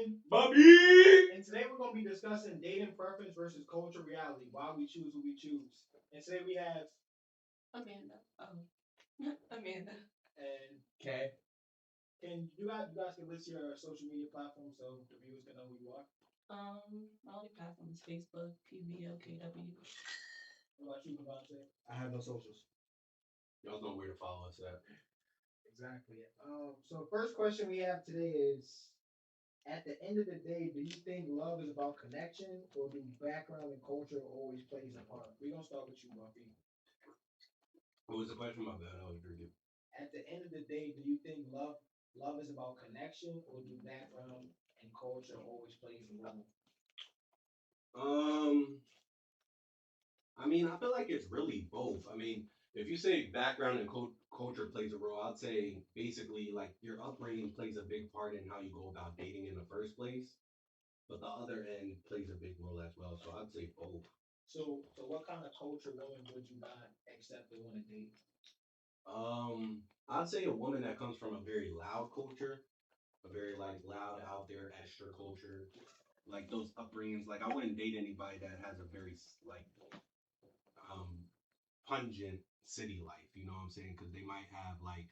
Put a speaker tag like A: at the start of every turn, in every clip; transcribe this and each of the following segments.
A: Again,
B: Bobby!
A: and today we're going to be discussing dating preference versus culture reality, why we choose who we choose. And today we have
C: Amanda. Amanda.
A: and
B: Okay.
A: can you guys can list your social media platform so the viewers can know who you are.
C: My only platform is Facebook, PVOKW.
A: What about you, Devontae?
D: I have no socials.
B: Y'all know where to follow us at.
A: Exactly. So first question we have today is: at the end of the day, do you think love is about connection, or do background and culture always plays a part? We're gonna start with you, Buffy.
B: What was the question? My bad, I was drinking.
A: At the end of the day, do you think love is about connection, or do background and culture always plays a role?
B: Um, I mean, I feel like it's really both. I mean, if you say background and culture plays a role, I'd say basically like your upbringing plays a big part in how you go about dating in the first place. But the other end plays a big role as well. So I'd say both.
A: So what kind of culture woman would you not accept to want to date?
B: I'd say a woman that comes from a very loud culture, a very like loud out there extra culture, like those upbringings. Like I wouldn't date anybody that has a very like um pungent city life. You know what I'm saying? Because they might have like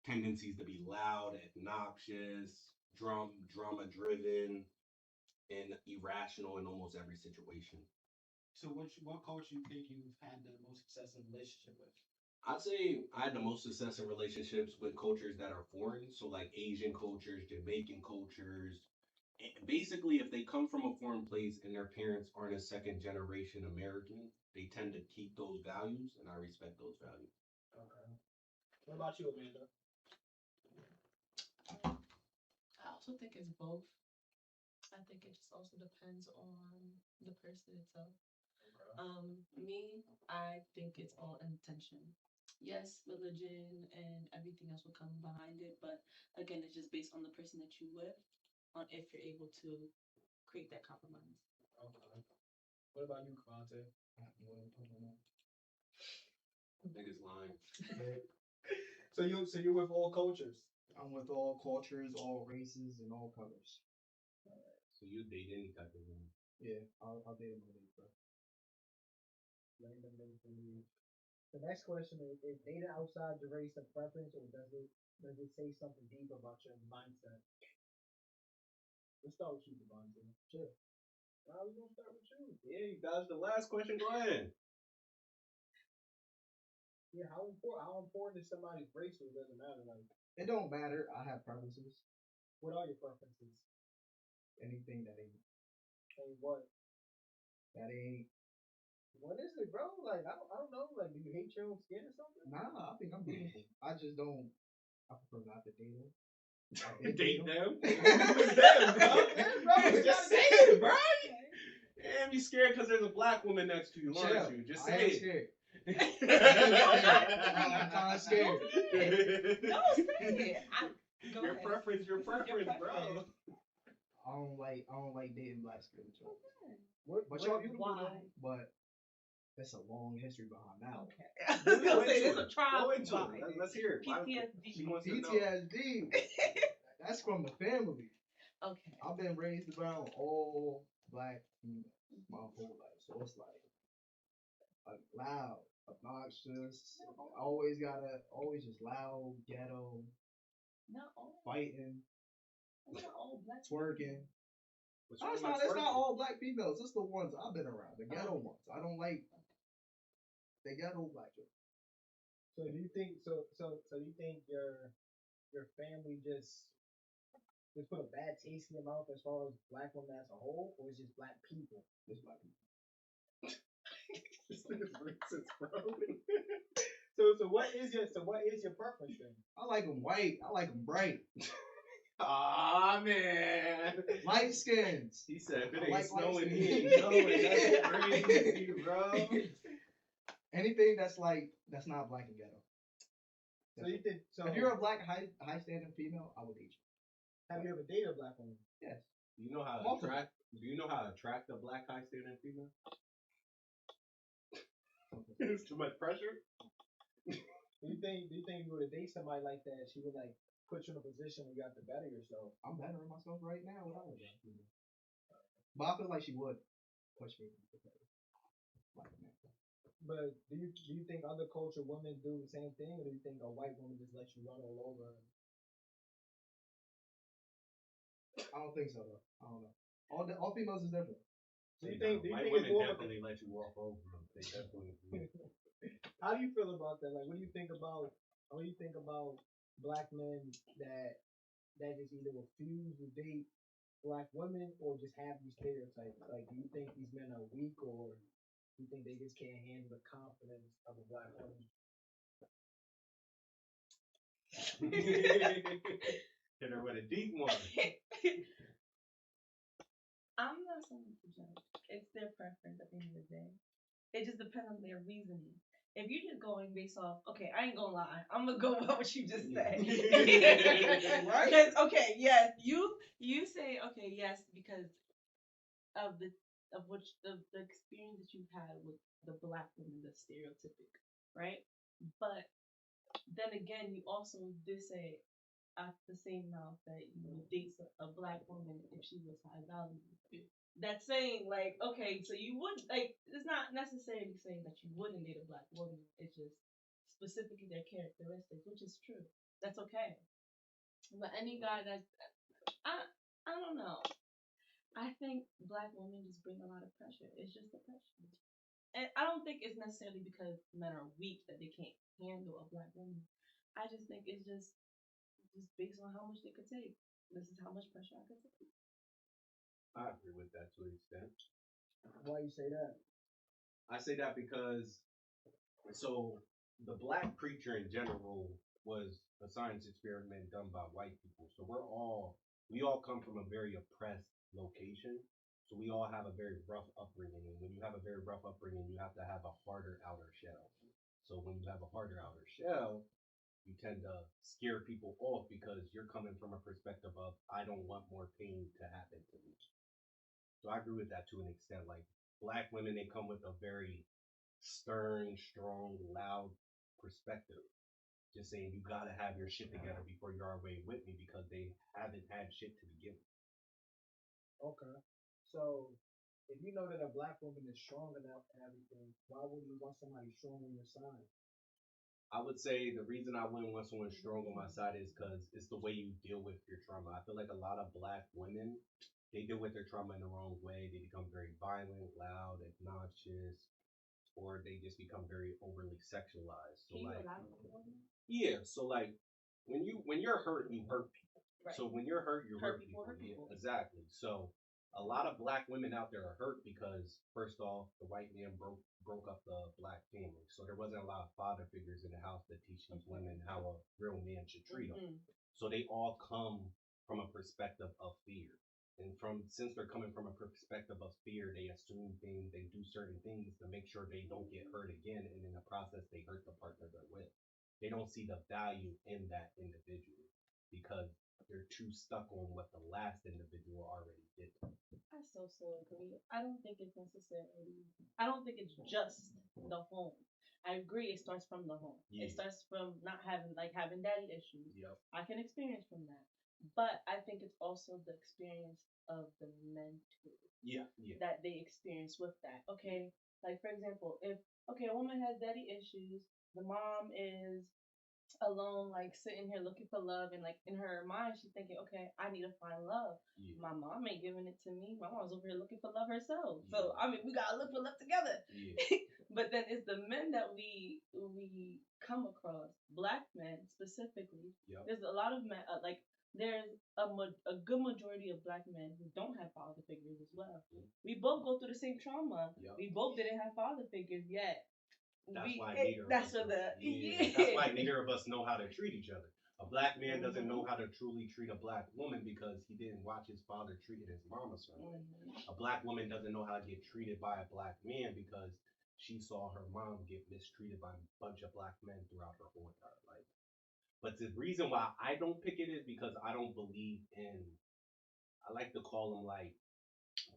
B: tendencies to be loud, obnoxious, drama driven, and irrational in almost every situation.
A: So what culture you think you've had the most successful relationship with?
B: I'd say I had the most success in relationships with cultures that are foreign, so like Asian cultures, Jamaican cultures. Basically, if they come from a foreign place and their parents aren't a second generation American, they tend to keep those values, and I respect those values.
A: Okay. What about you, Amanda?
C: I also think it's both. I think it just also depends on the person itself. Me, I think it's all intention. Yes, religion and everything else will come behind it, but again, it's just based on the person that you with, on if you're able to create that compromise.
A: Okay. What about you, Devontae?
B: Niggas lying.
A: So you're with all cultures.
D: I'm with all cultures, all races, and all colors.
B: So you date any type of woman.
D: Yeah, I'll date my date, bro.
A: Random information. The next question is dating outside your race a preference, or does it say something deep about your mindset? Let's start with you, Devontae.
D: Sure.
A: Now we're gonna start with you.
B: Yeah, you dodged the last question. Go ahead.
A: Yeah, how important is somebody's race, or doesn't matter? Like,
D: It don't matter. I have preferences.
A: what are your preferences?
D: Anything that ain't
A: And what?
D: that ain't.
A: What is it, bro? Like, I don't know. Like, do you hate your own skin or something?
D: Nah, I think I'm beautiful. I just don't. I prefer not to date them.
B: Date them?
A: Damn, bro.
B: Just say it, bro. Damn, you scared because there's a black woman next to you,
D: Chill.
B: aren't you? Just
D: I
B: say
D: am
B: it.
D: scared.
C: I'm
D: kind of scared.
C: No, say it. Go
B: Your
C: ahead.
B: preference, bro.
D: I don't like dating black skin.
A: But
D: y'all
A: you
D: beautiful
C: why?
D: though. But there's a long history behind that one.
C: Okay. I was gonna say there's a trial.
B: Go into it. Let's hear it.
C: PTSD.
B: She wants to know.
D: PTSD. That's from the family.
C: Okay.
D: I've been raised around all black females my whole life, so it's like loud, obnoxious. Always just loud, ghetto,
C: Not all.
D: fighting,
C: Not all black.
D: twerking.
B: What's wrong
D: It's
B: with
D: not
B: twerking?
D: all black females. It's the ones I've been around, the ghetto ones. I don't like the ghetto black chicks.
A: So do you think you think your family just put a bad taste in your mouth as far as black women as a whole, or is it just black people?
D: Just black people.
A: This nigga's racist, bro. So what is your preference then?
D: I like them white. I like them bright.
B: Ah man.
D: Light skins.
B: He said if it
D: I
B: ain't
D: like
B: snowing,
D: light
B: he
D: skin.
B: ain't going. That's crazy, bro.
D: Anything that's not black and ghetto.
A: So you think
D: If you're a black high standing female, I would date you.
A: have you ever dated a black woman?
D: Yes.
B: Do you know how to
D: Multiple.
B: attract? Do you know how to attract a black high standing female? It's too much pressure.
A: Do you think you would date somebody like that? She would like put you in a position where you have to better yourself.
D: I'm bettering myself right now without a black female. But I feel like she would push me to be better. Like, man.
A: But do you think other culture women do the same thing, or do you think a white woman just lets you run all over?
D: I don't think so though. I don't know. All females is different.
A: Do you think
B: white
A: it's
B: women
A: more of a,
B: definitely let you walk over them. They definitely do.
A: how do you feel about that? Like, what do you think about black men that just either refuse to date black women or just have these stereotypes? Like, do you think these men are weak, or do you think they just can't handle the confidence of a black woman?
B: Hit her with a deep one.
C: I'm not someone to judge. It's their preference at the end of the day. It just depends on their reasoning. If you're just going based off, okay, I ain't gonna lie, I'm gonna go with what you just said.
A: Right?
C: Because okay, yes, you say okay, yes, because of the experience that you've had with the black woman, the stereotypic, right? But then again, you also did say at the same mouth that you would date a black woman if she was high value. That's saying like, okay, so you would like. It's not necessarily saying that you wouldn't date a black woman. It's just specifically their characteristics, which is true. That's okay. But any guy that I don't know. I think black women just bring a lot of pressure. It's just the pressure. And I don't think it's necessarily because men are weak that they can't handle a black woman. I just think it's just based on how much they could take. This is how much pressure I could take.
B: I agree with that to an extent.
A: Why you say that?
B: I say that because so the black preacher in general was a science experiment done by white people. So we all come from a very oppressed location. So we all have a very rough upbringing. And when you have a very rough upbringing, you have to have a harder outer shell. So when you have a harder outer shell, you tend to scare people off because you're coming from a perspective of I don't want more pain to happen to me. So I agree with that to an extent. Like black women, they come with a very stern, strong, loud perspective. Just saying you gotta have your shit together before you're already with me because they haven't had shit to begin with.
A: Okay. So, if you know that a black woman is strong enough and everything, why would you want somebody strong on your side?
B: I would say the reason I wouldn't want someone strong on my side is because it's the way you deal with your trauma. I feel like a lot of black women, they deal with their trauma in the wrong way. They become very violent, loud, obnoxious, or they just become very overly sexualized. So
C: Can you
B: like,
C: elaborate on that?
B: yeah. So like, when you're hurt, you hurt people.
C: Right.
B: So when you're hurt, you hurt
C: people. Hurt
B: Yeah,
C: people.
B: exactly. So a lot of black women out there are hurt because first off, the white man broke up the black family. So there wasn't a lot of father figures in the house that teach these women how a real man should treat them.
C: Mm-hmm.
B: So they all come from a perspective of fear. And since they're coming from a perspective of fear, they assume things, they do certain things to make sure they don't get hurt again, and in the process they hurt the partner they're with. They don't see the value in that individual because they're too stuck on what the last individual already did.
C: I so agree. I don't think it's necessarily. I don't think it's just the home. I agree. It starts from the home.
B: Yeah.
C: It starts from not having daddy issues.
B: Yep.
C: I can experience from that, but I think it's also the experience of the men too.
B: Yeah. Yeah.
C: That they experience with that. Okay, like for example, if a woman has daddy issues, the mom is alone, like sitting here looking for love, and like in her mind, she's thinking, okay, I need to find love.
B: Yeah.
C: My mom ain't giving it to me. My mom's over here looking for love herself.
B: Yeah.
C: So I mean, we gotta look for love together.
B: Yeah.
C: But then it's the men that we come across, black men specifically.
B: Yep.
C: There's a lot of men, like there's a good majority of black men who don't have father figures as well. We both go through the same trauma.
B: Yep.
C: We both didn't have father figures yet.
B: That's why
C: That's
B: why neither of us know how to treat each other. A black man doesn't know how to truly treat a black woman because he didn't watch his father treat his mom a certain way. A black woman doesn't know how to get treated by a black man because she saw her mom get mistreated by a bunch of black men throughout her whole entire life. But the reason why I don't pick it is because I don't believe in, I like to call them like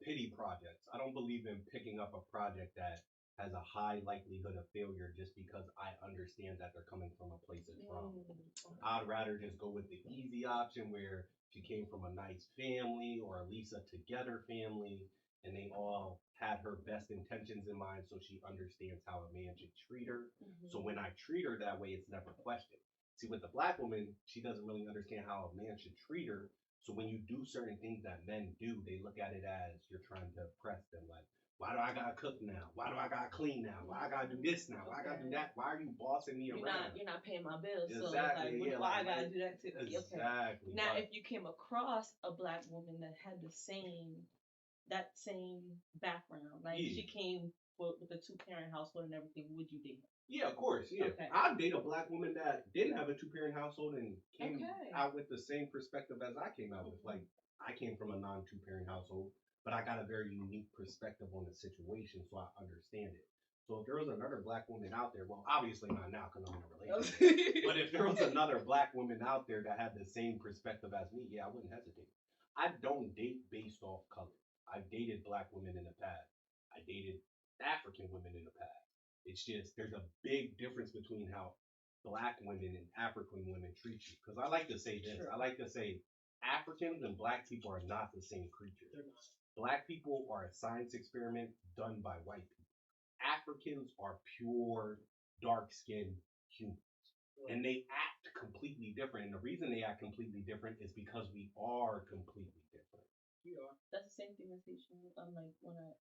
B: pity projects. I don't believe in picking up a project that has a high likelihood of failure just because I understand that they're coming from a place of trauma. I'd rather just go with the easy option where she came from a nice family or at least a together family and they all had her best intentions in mind so she understands how a man should treat her. So when I treat her that way, it's never questioned. See, with the black woman, she doesn't really understand how a man should treat her. So when you do certain things that men do, they look at it as you're trying to oppress them. Like, why do I gotta cook now? Why do I gotta clean now? Why I gotta do this now? Why I gotta do that? Why are you bossing me around?
C: You're not paying my bills, so
B: Exactly,
C: like,
B: yeah,
C: why I
B: like,
C: gotta do that too? Okay.
B: Exactly.
C: Now,
B: but-
C: if you came across a black woman that had that same background, like
B: Yeah.
C: she came with a 2-parent household and everything, would you date her?
B: Yeah, of course. Yeah,
C: Okay.
B: I'd date a black woman that didn't have a 2-parent household and came
C: Okay.
B: out with the same perspective as I came out with. Like, I came from a non-2-parent household, but I got a very unique perspective on the situation, so I understand it. So if there was another black woman out there, well, obviously not now because I'm in a relationship. But if there was another black woman out there that had the same perspective as me, yeah, I wouldn't hesitate. I don't date based off color. I've dated black women in the past. I dated African women in the past. It's just there's a big difference between how black women and African women treat you. Because I like to say this. I like to say Africans and black people are not the same creature. Black people are a science experiment done by white people. Africans are pure, dark-skinned humans. And they act completely different. And the reason they act completely different is because we are completely different.
C: That's the same thing as Haitian. Like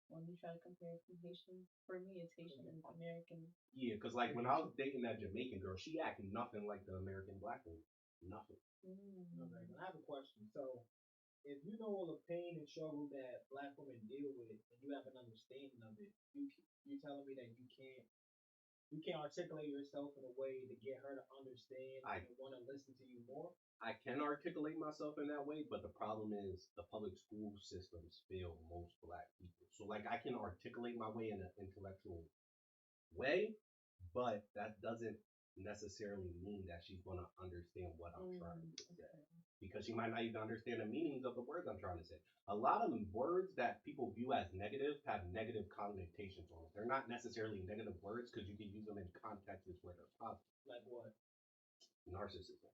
C: when we try to compare from Haitian, for me it's Haitian and American.
B: Yeah, because like when I was dating that Jamaican girl, she acted nothing like the American black woman. Nothing.
A: Okay, but I have a question. So, if you know all the pain and struggle that black women deal with, and you have an understanding of it, you telling me that you can't articulate yourself in a way to get her to understand and want to listen to you more?
B: I can articulate myself in that way, but the problem is the public school systems fail most black people. So like I can articulate my way in an intellectual way, but that doesn't necessarily mean that she's gonna understand what I'm trying to say. Because she might not even understand the meanings of the words I'm trying to say. A lot of the words that people view as negative have negative connotations on it. They're not necessarily negative words because you can use them in contexts where they're positive.
A: Like what?
B: Narcissism.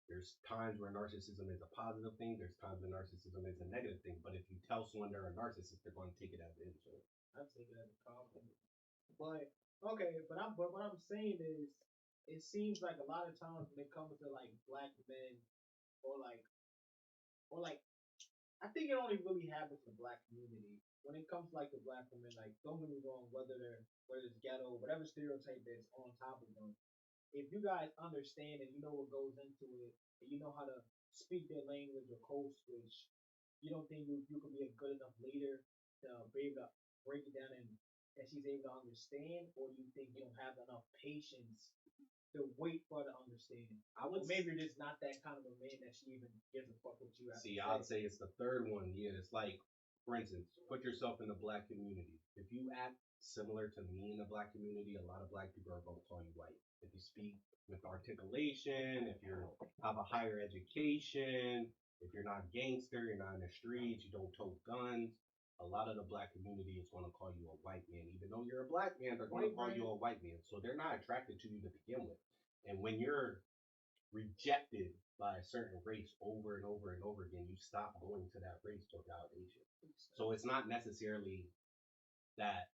B: There's times where narcissism is a positive thing. There's times when narcissism is a negative thing. But if you tell someone they're a narcissist, they're going to take it as an insult.
A: I take it as a compliment. But okay, but what I'm saying is, it seems like a lot of times when it comes to like black men, or like, I think it only really happens in the black community. When it comes to like the black women, like don't get me wrong, whether it's ghetto, whatever stereotype that's on top of them, if you guys understand and you know what goes into it, and you know how to speak their language or code switch, you don't think you can be a good enough leader to be able to break it down and that she's able to understand, or do you think you don't have enough patience to wait for her to understand? Maybe you're just not that kind of a man that she even gives a fuck what you have to say.
B: I'd say it's the third one. Yeah, it's like, for instance, put yourself in the black community. If you act similar to me in the black community, a lot of black people are going to call you white. If you speak with articulation, if you have a higher education, if you're not gangster, you're not in the streets, you don't tote guns, a lot of the black community is going to call you a white man. Even though you're a black man, they're going to call you a white man. So they're not attracted to you to begin with. And when you're rejected by a certain race over and over and over again, you stop going to that race for validation. So it's not necessarily that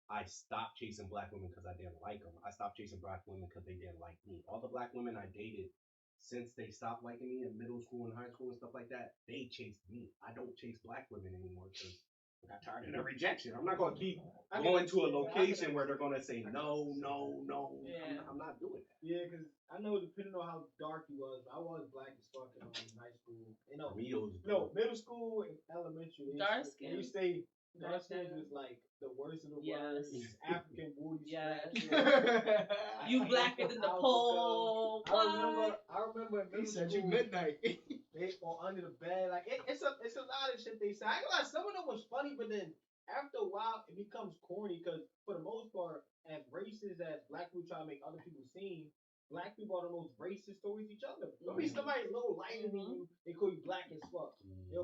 B: I stopped chasing black women because I didn't like them. I stopped chasing black women because they didn't like me. All the black women I dated since they stopped liking me in middle school and high school and stuff like that, they chased me. I don't chase black women anymore because I got tired of the rejection. I'm not going to keep going to a location where they're going to say no, no, no.
C: Yeah.
B: I'm not doing that.
A: Yeah, because I know depending on how dark you was, I was black as fuck in high school. You know,
B: For me, it was
A: middle school and elementary.
C: Dark skin.
A: You say dark skin is like the worst of the worst. African booty
C: Yes.
A: scratch.
C: You blacker than the pole.
A: I remember in middle school.
D: Said you midnight.
A: They or under the bed. Like it's a lot of shit they say. I ain't gonna lie, some of them was funny, but then after a while it becomes corny because for the most part, as racist as black people try to make other people seem, black people are the most racist towards each other. Don't be somebody a little lighter than you, they call you black as fuck.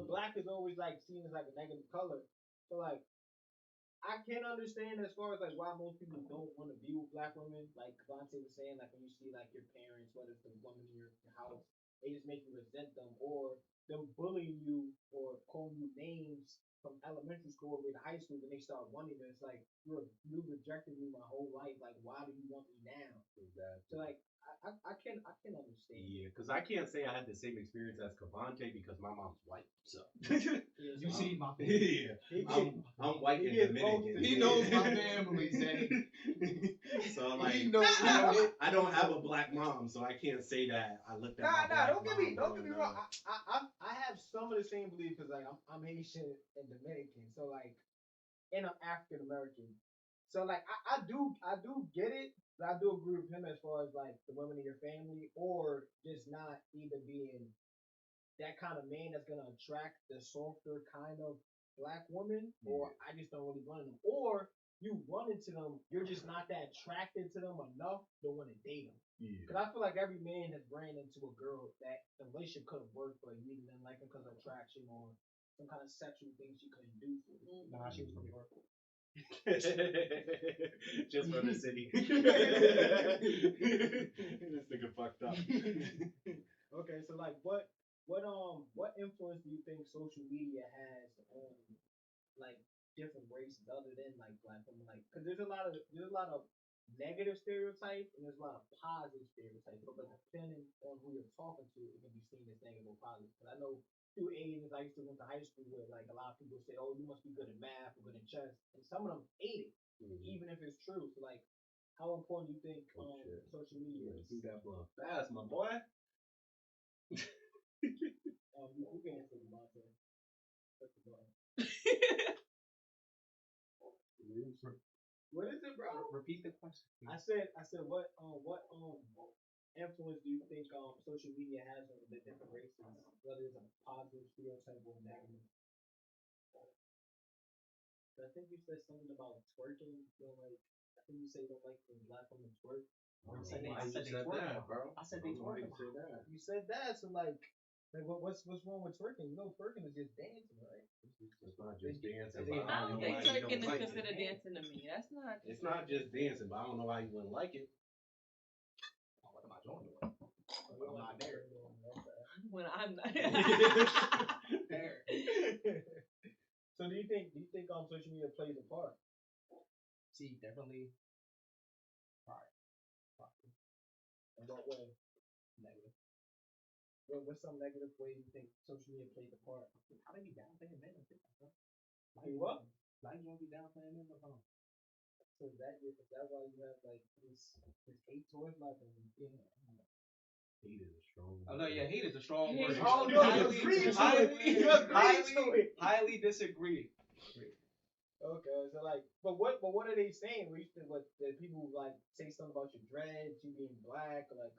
A: Black is always like seen as like a negative color. So like I can understand as far as like why most people don't want to be with black women. Like Devontae was saying, like when you see like your parents, whether it's the woman in your house, they just make you resent them or them bullying you or calling you names from elementary school or to high school when they start wanting you. It's like you rejected me my whole life. Like why do you want me now?
B: Exactly.
A: So like I can understand.
B: Yeah, because I can't say I had the same experience as Cavante because my mom's white. So
A: Yeah,
D: You
A: so
D: see my family.
B: yeah, I'm white
A: he
B: and
A: gets
B: Dominican.
A: both.
D: He knows my family, Zay.
B: So like,
D: He knows
B: I don't have a black mom, so I can't say that I looked at my
A: Nah,
B: black
A: don't get me
B: mom growing
A: wrong.
B: up.
A: I have some of the same beliefs because like I'm Haitian and Dominican, so like, and I'm African American, so like I do get it, but I do agree with him as far as like the women in your family or just not either being that kind of man that's gonna attract the softer kind of black woman, or I just don't really want them, or you run into them, you're just not that attracted to them enough to want to date them. Because I feel like every man has ran into a girl that the relationship couldn't work, but you either didn't like her because of attraction or some kind of sexual thing she couldn't do for you.
D: Nah, she was from New York.
B: Just from the city. This nigga fucked up.
A: Okay, so like what influence do you think social media has on like different races other than like black women? Like, cause there's a lot of negative stereotypes and there's a lot of positive stereotypes. But depending on who you're talking to, it can be seen as negative or positive. Cause I know through Asians I used to went to high school where like a lot of people say, "Oh, you must be good at math or good at chess," and some of them hate it, even if it's true. So like, how important do you think social media is?
B: Do that blood fast, my boy.
A: You can answer the Monte. What is it, bro?
D: Repeat the question.
A: I said what influence do you think social media has on the different races, whether it's a positive stereotype or negative? I think you said something about twerking. You know, like I think you said you don't like when black women twerk.
B: Why
D: said
B: you
D: they
B: said
D: twerk.
B: that, bro?
D: I said they
B: Why
D: twerk.
B: you said that?
A: You said that, so like what's wrong with twerking? You know, twerking is just dancing, right?
B: It's not just dancing.
A: Is
B: But
A: it-
B: I
C: I
B: don't
C: don't
B: know
C: think
B: why you
C: twerking
B: don't
C: is
B: like it.
C: considered dancing to me. That's not.
B: It's not just dancing, but I don't know why you wouldn't like it.
D: What am I doing? I'm not there.
C: When I'm not.
D: There.
A: So do you think social media plays a part?
D: See, definitely. Alright.
A: In what way?
D: Negative.
A: What's some negative way you think social media plays a part?
D: How do you downplaying men on TikTok, bro?
A: Hey, what?
D: Why you gonna be downplaying men on the phone?
A: So is that why you have like this hate towards like
B: Hate is a strong
D: Oh no, yeah,
B: word.
D: hate is a strong
C: Hate
D: word.
C: is
A: Oh no, you agreed to it. You agreed to it.
D: Highly disagree.
A: Okay, so like, but what are they saying? What the people like say something about your dreads, you being black, or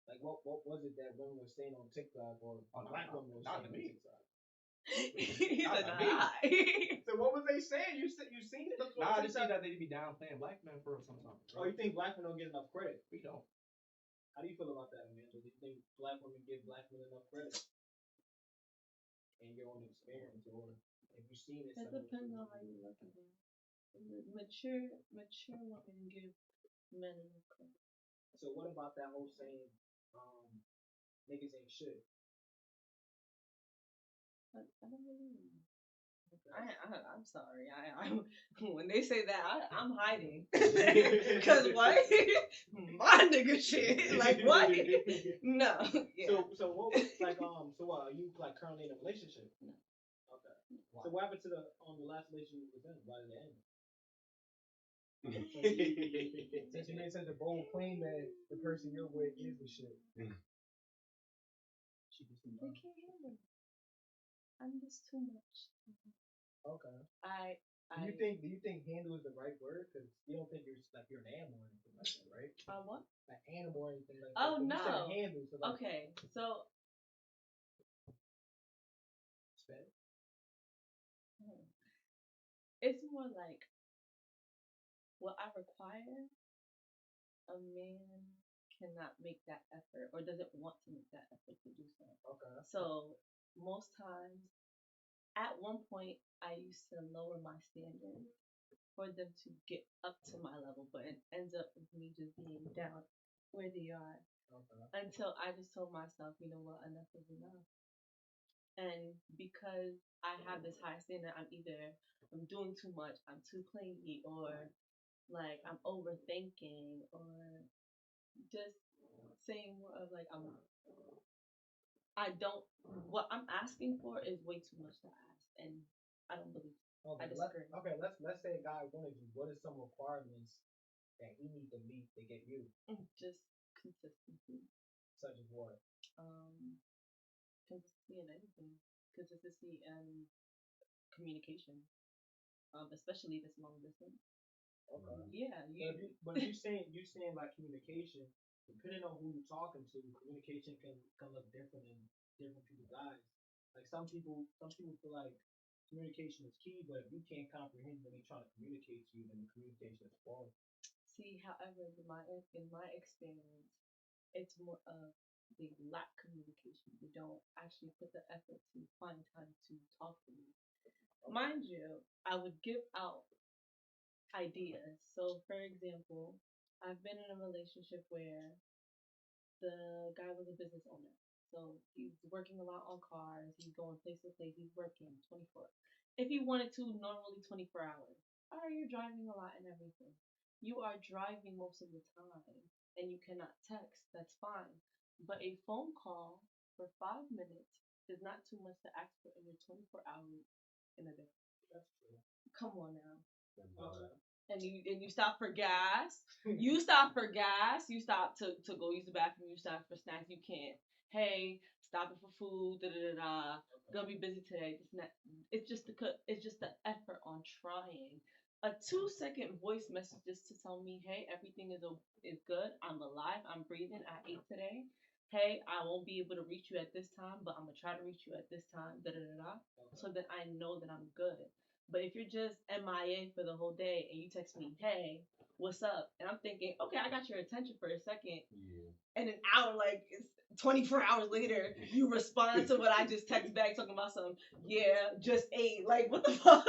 A: like what was it that women were saying on TikTok or black women were saying on TikTok?
C: He's
D: Not
C: like,
D: to me.
C: hi.
A: So what was they saying? You seen it?
D: Nah, I just see that they be downplaying black men for sometimes.
A: Oh, you think black men don't get enough credit?
D: We don't.
A: How do you feel about that, Amanda? Do you think black women give black men enough credit? In your own experience, or have you seen it?
C: It depends on how you look at it. Mature women give men enough credit.
A: So what about that whole saying, niggas ain't shit?
C: I don't really know. I'm sorry. I'm when they say that, I'm hiding. Cause what? My nigga shit. Like what? No. Yeah.
A: So what was like so what, are you like currently in a relationship?
C: No.
A: Okay. So what happened to the last relationship with them? Why did it end? Since you made such a bold claim that the person you're with is the shit.
D: She just
C: They can't handle it. I'm just too much.
A: Okay.
C: I
A: Do you think handle is the right word? Because you don't think you're an animal or anything like that, right?
C: what?
A: An animal or anything like that.
C: Oh,
A: But you
C: no.
A: said handle, so like,
C: Okay, so
A: spell.
C: it's more like what I require, a man cannot make that effort or doesn't want to make that effort to do so.
A: Okay.
C: So most times, at one point, I used to lower my standards for them to get up to my level, but it ends up with me just being down where they are
A: Okay.
C: until I just told myself, you know what, enough is enough. And because I have this high standard, I'm doing too much, I'm too clingy, or like I'm overthinking, or just saying more of like I don't what I'm asking for is way too much to ask, and I don't believe it. I
A: Okay.
C: disagree.
A: Let's say a guy wanted you. What are some requirements that he need to meet to get you?
C: Just consistency.
A: Such as what?
C: Um, Consistency in anything. Consistency and communication. Especially if it's long distance.
A: Okay.
C: Yeah,
A: But if you saying like communication, depending on who you're talking to, communication can look different in different people's eyes. Like some people feel like communication is key, but if you can't comprehend when they're trying to communicate to you, then the communication is flawed.
C: see, however, in my experience, it's more of they lack communication. They don't actually put the effort to find time to talk to me. Mind you, I would give out ideas. So, for example, I've been in a relationship where the guy was a business owner. So he's working a lot on cars. He's going place to place. He's working 24. If he wanted to, normally 24 hours. All right, you're driving a lot and everything. You are driving most of the time and you cannot text. That's fine. But a phone call for 5 minutes is not too much to ask for in your 24 hours in a day.
A: That's true.
C: Come on now.
A: Okay.
C: And you stop for gas. You stop for gas. You stop to go use the bathroom. You stop for snacks. You can't. Hey, stopping for food. Da da da da. Gonna be busy today. It's just the effort on trying. A 2 second voice message just to tell me, hey, everything is good. I'm alive. I'm breathing. I ate today. Hey, I won't be able to reach you at this time, but I'm gonna try to reach you at this time. Da da da da. So that I know that I'm good. But if you're just MIA for the whole day and you text me, hey, what's up? And I'm thinking, okay, I got your attention for a second.
B: Yeah.
C: And an hour, like, it's 24 hours later, you respond to what I just text back talking about something. Yeah, just ate. Like, what the fuck?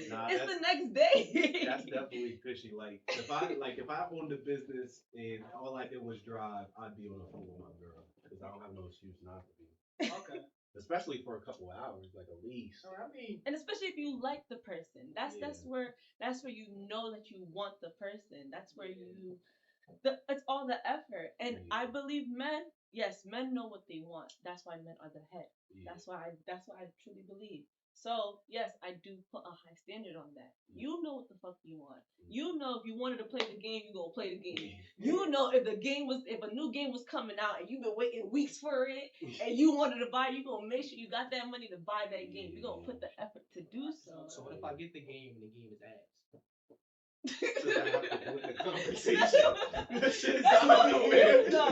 B: Nah,
C: It's the next day.
B: that's definitely fishy. Like if I owned a business and all I did was drive, I'd be on the phone with my girl because I don't have no excuse not to be.
A: Okay.
B: Especially for a couple hours, like at least.
A: I mean,
C: And especially if you like the person. That's
B: Yeah.
C: that's where you know that you want the person. That's where it's all the effort. And
B: Yeah.
C: I believe men know what they want. That's why men are the head.
B: Yeah.
C: That's what I truly believe. So yes, I do put a high standard on that. You know what the fuck you want. You know if you wanted to play the game, you gonna play the game. You know if a new game was coming out and you've been waiting weeks for it and you wanted to buy, you gonna make sure you got that money to buy that game. You gonna put the effort to do so.
A: so what if I get the game and the game is ass?
B: Does that have to do with the conversation?
C: That's
B: That shit is
C: That's
B: out
C: what
B: of
C: you
B: nowhere.
C: want, though.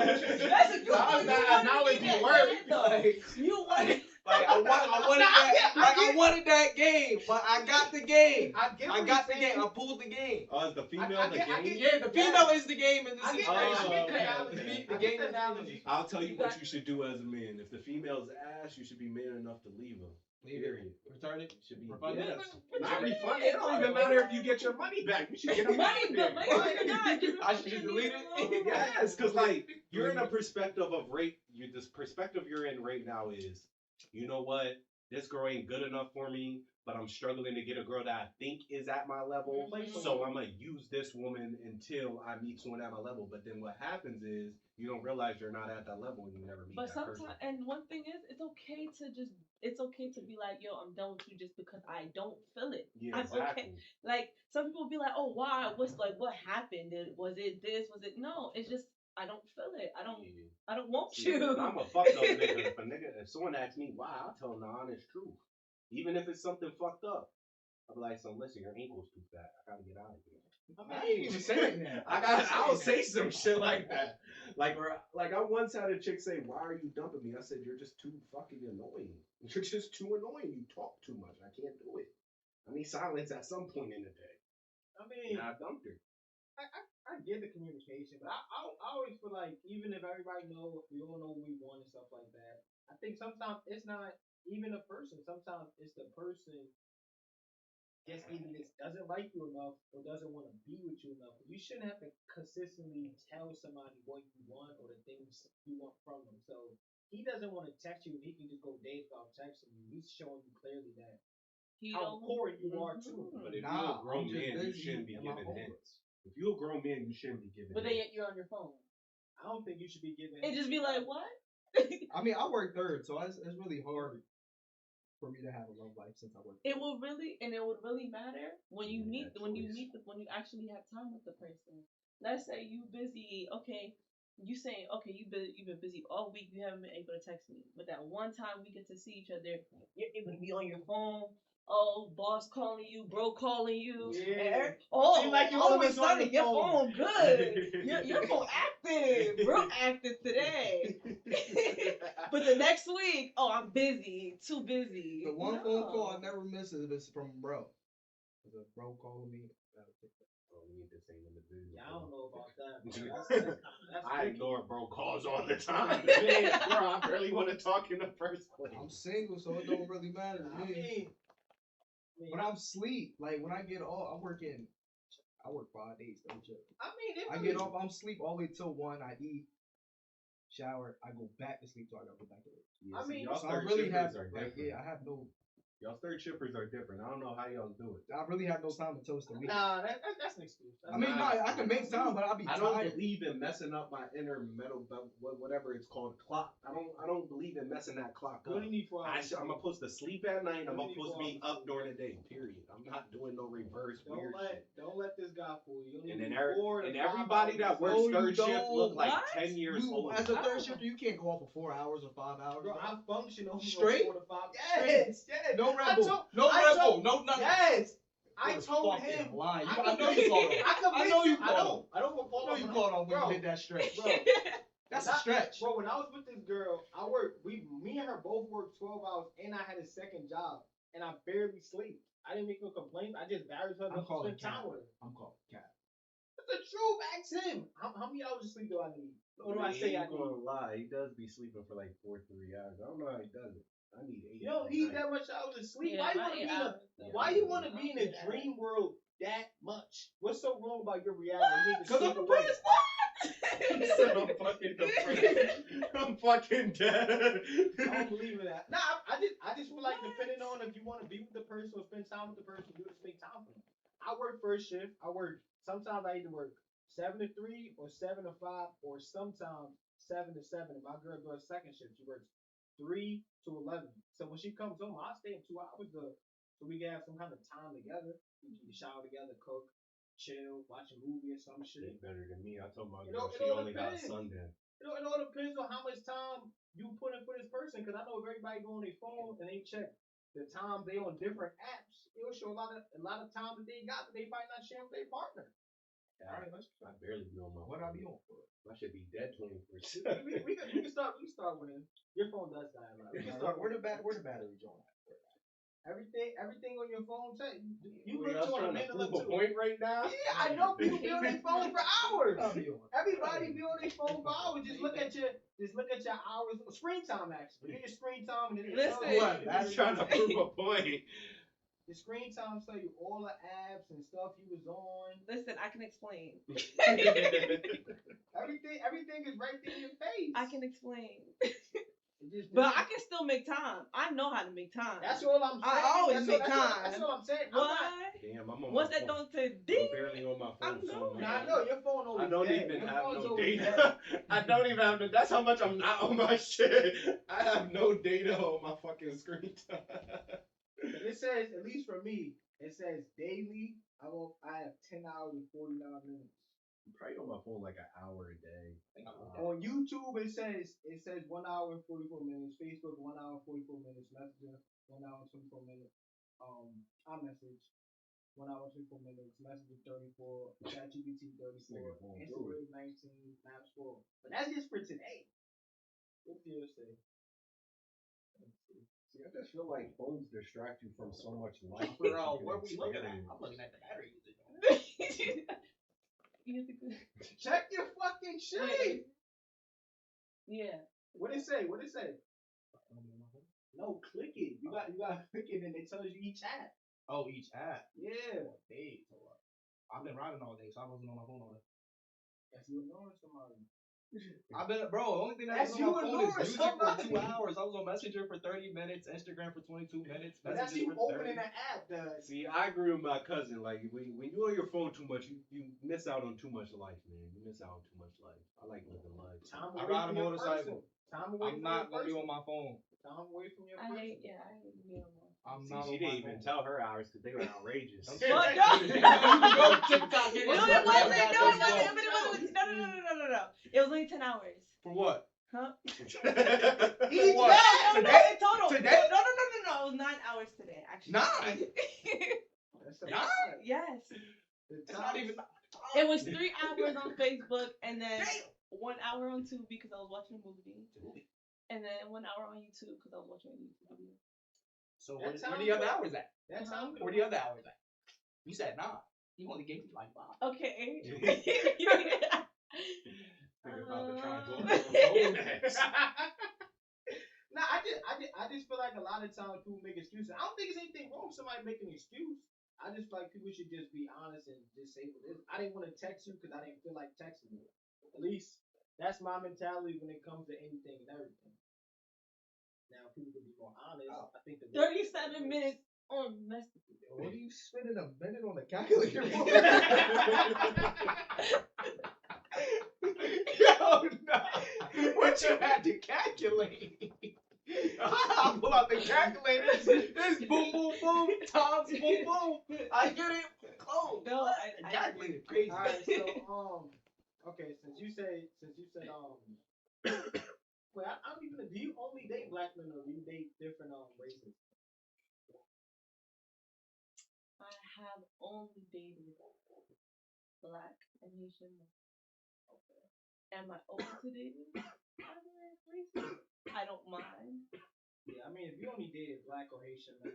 C: That's a good
A: How
C: one.
A: is that analogy work?
C: You want it.
B: Like I wanted that game, but I got the game.
A: I
B: got the game. I pulled the game. Oh, is the female
A: I
B: the
A: get- I
B: game?
A: get-
D: Yeah, the female is the game in this
A: I get-
D: situation.
A: I get the
B: okay.
A: analogy.
D: The
A: I
D: game
A: get the
D: is the
A: analogy.
B: I'll tell you
C: You
B: what
C: got-
B: you should do as a man. If the female's ass, you should be man enough to leave her. Period.
D: Return it.
B: You should be
D: Refund it.
B: yes.
C: But
B: Not
C: you-
B: refund it. It don't even matter if you get your money back. You should get them out of there.
C: Money or not, just
D: I should just delete it.
C: alone.
B: Yes, because like you're in a perspective of rate. This perspective you're in right now is, you know what? This girl ain't good enough for me, but I'm struggling to get a girl that I think is at my level. So I'm gonna use this woman until I meet someone at my level. But then what happens is you don't realize you're not at that level and you never meet
C: But
B: that
C: sometimes,
B: person.
C: and one thing is, it's okay to be like, yo, I'm done with you just because I don't feel it.
B: Yeah,
C: I'm
B: exactly.
C: okay. Like some people be like, oh, why? What happened? Was it this? Was it no? It's just I don't feel it. I don't want
B: See,
C: you.
B: I'm a fucked up nigga. If someone asks me why, I'll tell them the honest truth. Even if it's something fucked up. I'll be like, so listen, your ankle's too fat. I gotta get out of here.
D: I ain't even saying that.
B: I'll say some shit like that. Like I once had a chick say, why are you dumping me? I said, you're just too fucking annoying. You're just too annoying. You talk too much. I can't do it. I need silence at some point in the day.
A: I mean,
B: And I dumped her.
A: I get the communication, but I always feel like even if everybody we all know what we want and stuff like that, I think sometimes it's not even a person. Sometimes it's the person just either just doesn't like you enough or doesn't want to be with you enough. You shouldn't have to consistently tell somebody what you want or the things you want from them. So he doesn't want to text you and he can just go days without texting you. He's showing you clearly that
C: He
A: how
C: don't.
A: important you are too.
B: But if
D: Nah,
B: you're a grown
D: I'm just
B: man, you
D: busy
B: shouldn't be
D: in my
B: giving
D: own
B: hints. If you're a grown man, you shouldn't be giving
C: But
B: hints.
C: then you're on your phone.
A: I don't think you should be giving.
C: It just be like, what?
D: I mean, I work third, so it's really hard for me to have a love life since I work.
C: It will really, and it would really matter when you
B: Yeah,
C: meet, when you
B: choice.
C: meet, when you actually have time with the person. Let's say you busy, okay. You saying, okay, you've been busy all week. You haven't been able to text me, but that one time we get to see each other, you're able to be on your phone. Oh, boss calling you, bro calling you.
A: Yeah.
C: Oh,
A: Seem like you're
C: all of a
A: always on
C: sudden
A: your
C: your
A: phone.
C: phone good. your phone active, real active today. But the next week, oh, I'm busy, too busy.
D: The one
C: No.
D: phone call I never miss is if it's from bro. If a bro calling me,
B: Oh, we need the same individual.
A: Yeah, I don't know about that. Bro. That's
B: I
A: tricky.
B: ignore bro calls all the time. Man, bro, I barely want to talk in the first place.
D: I'm single, so it don't really matter to
A: I
D: me.
A: mean,
D: When I'm sleep, like when I get off, I work 5 days, don't you? I get off, I'm sleep all the way till 1. I eat, shower, I go back to sleep, so I gotta go back to work.
B: Yeah,
A: I mean,
B: y'all
D: So I
B: third
D: really
B: shippers
D: have,
B: are
D: like,
B: different.
D: yeah, I have no,
B: Y'all third shippers are different. I don't know how y'all do it.
D: I really have no time to toast the week.
A: nah, that's an excuse.
D: I mean, no, I can make time, but I'll be
B: I don't
D: tired.
B: believe in messing up my inner metal, whatever it's called, clock. I don't believe in messing that clock
A: What
B: up.
A: do you need for hours?
B: I'm supposed to sleep at night. I'm
A: What do you
B: supposed to
A: need
B: be
A: for
B: up during the day. Period. I'm not doing no reverse weird shit.
A: Don't let this guy fool you. You
B: And
A: don't
B: then,
A: need to be bored
B: and
A: and
B: everybody that works
D: No, you
B: third shift
D: don't.
B: look like
C: What?
B: 10 years
D: You,
B: old.
D: as a third
C: Oh.
D: shifter, you can't go off for 4 hours or 5 hours.
A: Bro, I function on
D: Straight?
A: 4 to 5.
D: Yes,
A: yes.
D: No
A: I
D: Red Bull.
A: told-
D: No
A: I
D: Red
A: told-
D: Bull. No nothing.
A: Yes. I
D: was
A: told
D: fucking
A: him.
D: lying.
A: I
D: I know
A: convinced-
D: you called on.
A: I convinced
D: know you
A: him.
D: called
A: I don't recall.
D: I know you called on when
A: Bro,
D: you did that stretch.
A: Bro,
D: That's a stretch.
A: Bro, when I was with this girl, me and her both worked 12 hours, and I had a second job, and I barely sleep. I didn't make no complaints. I just barely
D: I'm
A: enough to
D: calling
A: spend time
D: Cat.
A: with her.
D: I'm calling Cat.
A: That's the truth. Ask him. How many hours of sleep do I need? Or do I say I
B: ain't
A: need?
B: gonna lie, he does be sleeping for like 4-3 hours. I don't know how he does it. I need 8.
A: You don't need that much hours of sleep.
C: Yeah,
A: Why you
C: my
A: want to be
C: 8
A: in a
C: hours.
A: Why you want to be in a
C: Yeah.
A: dream world that much? What's so wrong about your reality? You need to
D: Because
A: sleep
D: I'm
A: away.
D: depressed.
B: He said I'm fucking depressed. I'm fucking dead.
A: I don't believe in that. Nah, I just feel like depending on if you want to be with the person or spend time with the person, you just make time for them. I work first shift. Sometimes I either work 7 to 3 or 7 to 5 or sometimes 7 to 7. And my girl does second shift. She works 3 to 11. So when she comes home, I'll stay in 2 hours so we can have some kind of time together. We can shower together, cook, chill, watch a movie or some shit.
B: He's better than me. I told my
A: It
B: girl
A: all- it
B: she
A: all
B: only got
A: depends.
B: Sunday.
A: It all depends on how much time you put in for this person. Because I know if everybody go on their phone and they check the times they on different apps, it will show a lot of time that they got that they might not share with their partner.
B: I barely be on my
D: What I be on for?
B: I should be dead 24/7.
A: we can start with him. Your phone does die. Right? We can start
D: Where
A: with
D: the battery joint?
A: everything on your phone. You
B: Wait,
A: look
B: y'all
A: to a
B: trying to
A: minute
B: prove a
A: too.
B: point right now?
A: Yeah, I know people be on their phone for hours.
D: I'll be on.
A: Everybody be on their phone for hours. Just look at your hours. Screen time actually. Get your screen time and then
C: Listen.
D: What?
B: He's trying to prove a point.
A: the screen time tell you all the apps and stuff you was on.
C: Listen, I can explain.
A: Everything is right there in your face.
C: I can explain.
A: It just-
C: But I can still make time. I know how to make time.
A: That's all I'm saying.
C: I always
A: That's
C: make
A: all-
C: time.
A: That's all I'm saying. I'm
C: What?
A: not-
B: Damn, I'm on
C: Once
B: my
C: that
B: phone.
C: don't say
B: I'm
C: ding,
B: barely on my phone.
C: I'm
B: so
C: going.
B: much.
A: Nah, I know your phone always
B: I don't
A: dead.
B: even
A: Your
B: have
A: phone's
B: no
A: always
B: data.
A: dead.
B: I don't even have that's how much I'm not on my shit. I have no data on my fucking screen time.
A: It says, at least for me, it says daily. I have 10 hours and 49 minutes.
B: I'm probably on my phone like an hour a day.
A: On YouTube, it says 1 hour and 44 minutes. Facebook 1 hour and 44 minutes. Messenger 1 hour and 24 minutes. iMessage 1 hour and 24 minutes. Messenger 34. ChatGPT 34. Instagram 19. Maps 4. But that's just for today. What did you say?
B: See, I just feel like phones distract you from so much life.
D: Bro, what we looking at? I'm looking at the battery usage.
C: You have to go-
A: Check your fucking shit.
C: Yeah.
A: What it say? No, click it. You got to click it and it tells you each app.
D: Oh, each app.
A: Yeah.
D: Hey, so I've been riding all day, so I wasn't on my phone all day.
A: That's you ignoring somebody.
D: I've been, bro. The only thing that
A: That's
D: was on my
A: you
D: phone is
A: ignoring
D: music for
A: somebody.
D: 2 hours. I was on Messenger for 30 minutes, Instagram for 22 minutes.
A: But that's
D: Messages
A: you
D: for 30.
A: opening the app, does.
B: See, I agree with my cousin. Like when you're on your phone too much, you miss out on too much life, man. You miss out on too much life. I like living life.
A: Time
D: I
A: away
D: ride a
A: from your
D: motorcycle.
A: person. Time away
D: I'm
A: from
D: not
A: your
D: gonna be
A: person.
D: on my phone.
A: Time away from your
C: I
A: person.
C: hate being on my
D: I'm
B: See,
D: not
B: she
D: on my
B: didn't even
D: phone.
B: tell her hours because they were outrageous.
C: Well, no.
D: Go TikTok.
C: No, it
D: What's
C: wasn't.
D: up?
C: No, it
D: Let's
C: wasn't.
D: go.
C: But it wasn't. No. It was only 10 hours.
D: For what?
C: Huh?
A: Each
D: What?
C: No,
D: Today?
C: in total.
D: Today?
C: No. It was 9 hours today, actually.
D: 9?
A: That's a
D: 9?
C: Yes.
A: The
D: It's not even.
C: It was 3 hours on Facebook and then 1 hour on Tubi because I was watching a movie. And then 1 hour on YouTube because I was watching a YouTube video.
D: So
A: That
D: where the other hours at?
A: That's how I'm
D: Where the other hours at? You said 9. You only gave me like 5.
C: Okay.
B: Thinking about the trying to go
C: Uh,
B: on her phone next.
A: Nah, I just feel like a lot of times people make excuses. I don't think there's anything wrong with somebody making an excuse. I just feel like people should just be honest and just say what it is. I didn't want to text you because I didn't feel like texting you. At least that's my mentality when it comes to anything and everything. Now people can be more honest. I think the
C: 37 minutes on messages.
D: What are you spending a minute on the calculator for? Yo, no. What you had to calculate? I pull out the calculator. It's boom, boom, boom, times boom, boom. I get it. Oh,
C: No,
D: the calculator crazy.
A: All right, so okay, since you said wait, I don't even know. Do you only date black men or do you date different races?
C: I have only dated Black and Asian men. Am I open to dating other races? I don't mind.
A: Yeah, I mean, if you only dated black or Haitian, men,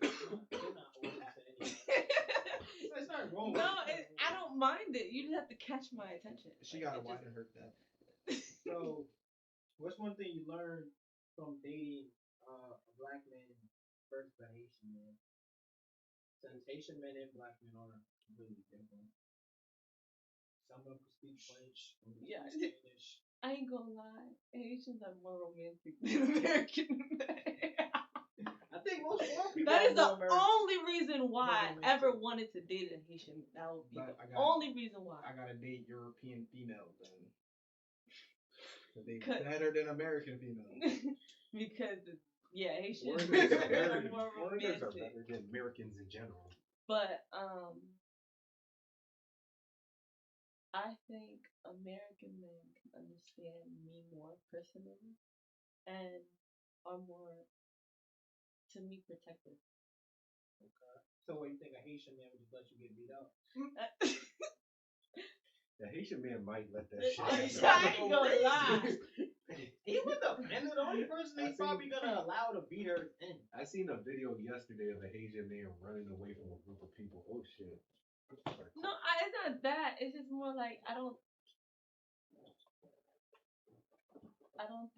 A: you're not open to anything. It's not wrong.
C: No, I don't mind it. You just have to catch my attention.
D: She
C: Like,
D: got a
C: it just-
D: widen her that.
A: So, what's one thing you learned from dating a black man versus a Haitian man? Since Haitian men and black men are really different. Some of them can speak French, some can
C: Yeah.
A: speak Spanish.
C: I ain't gonna lie. Haitians are more romantic than American men.
A: I think most foreign people
C: That
A: are
C: is the
A: more American.
C: only reason why
A: More
C: I ever
A: romantic.
C: wanted to date a Haitian. That would be
D: But
C: the
D: I got-
C: only reason why.
D: I gotta date European females then. Cause they
C: Cut.
D: better than American females.
C: Because Haitian
B: Foreigners
C: men
B: are
C: are
B: better-
C: more
B: foreigners are
C: romantic.
B: better than Americans in general.
C: But I think American men can understand me more personally and are more, to me, protective.
A: So, what you think a Haitian man would just let you get beat up?
B: The Haitian man might let that
C: I
B: shit
C: ain't gonna lie.
A: He was offended. The only person he's probably gonna allow to beat her in.
B: I seen a video yesterday of a Haitian man running away from a group of people. Oh shit.
C: No, it's not that. It's just more like I don't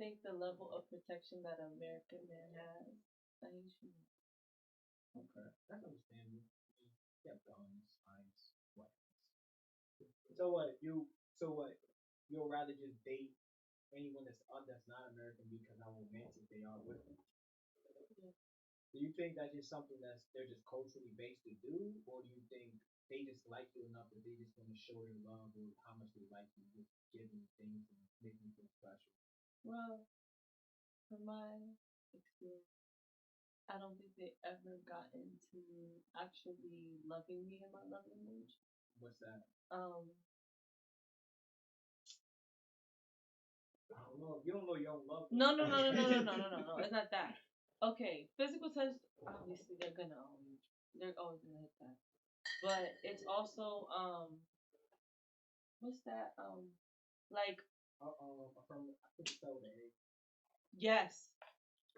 C: think the level of protection that an American man has. A Haitian man.
A: Okay, that's understandable. Yeah, guns, ice, weapons. So what? You'll rather just date anyone that's not American because how romantic they are with you.
C: Yeah.
A: Do you think that's just something they're just culturally based to do, or do you think they just like you enough that they just want to show their love or how much they like you, just giving things and making you feel special?
C: Well, from my experience, I don't think they ever got into actually loving me in my love language.
A: What's that? I don't know. If you don't know your own love.
C: No. It's not that. Okay, physical touch. Obviously, they're always gonna hit that. But it's also what's that? Like
A: Affirmative. I think it's spelled with an A.
C: yes,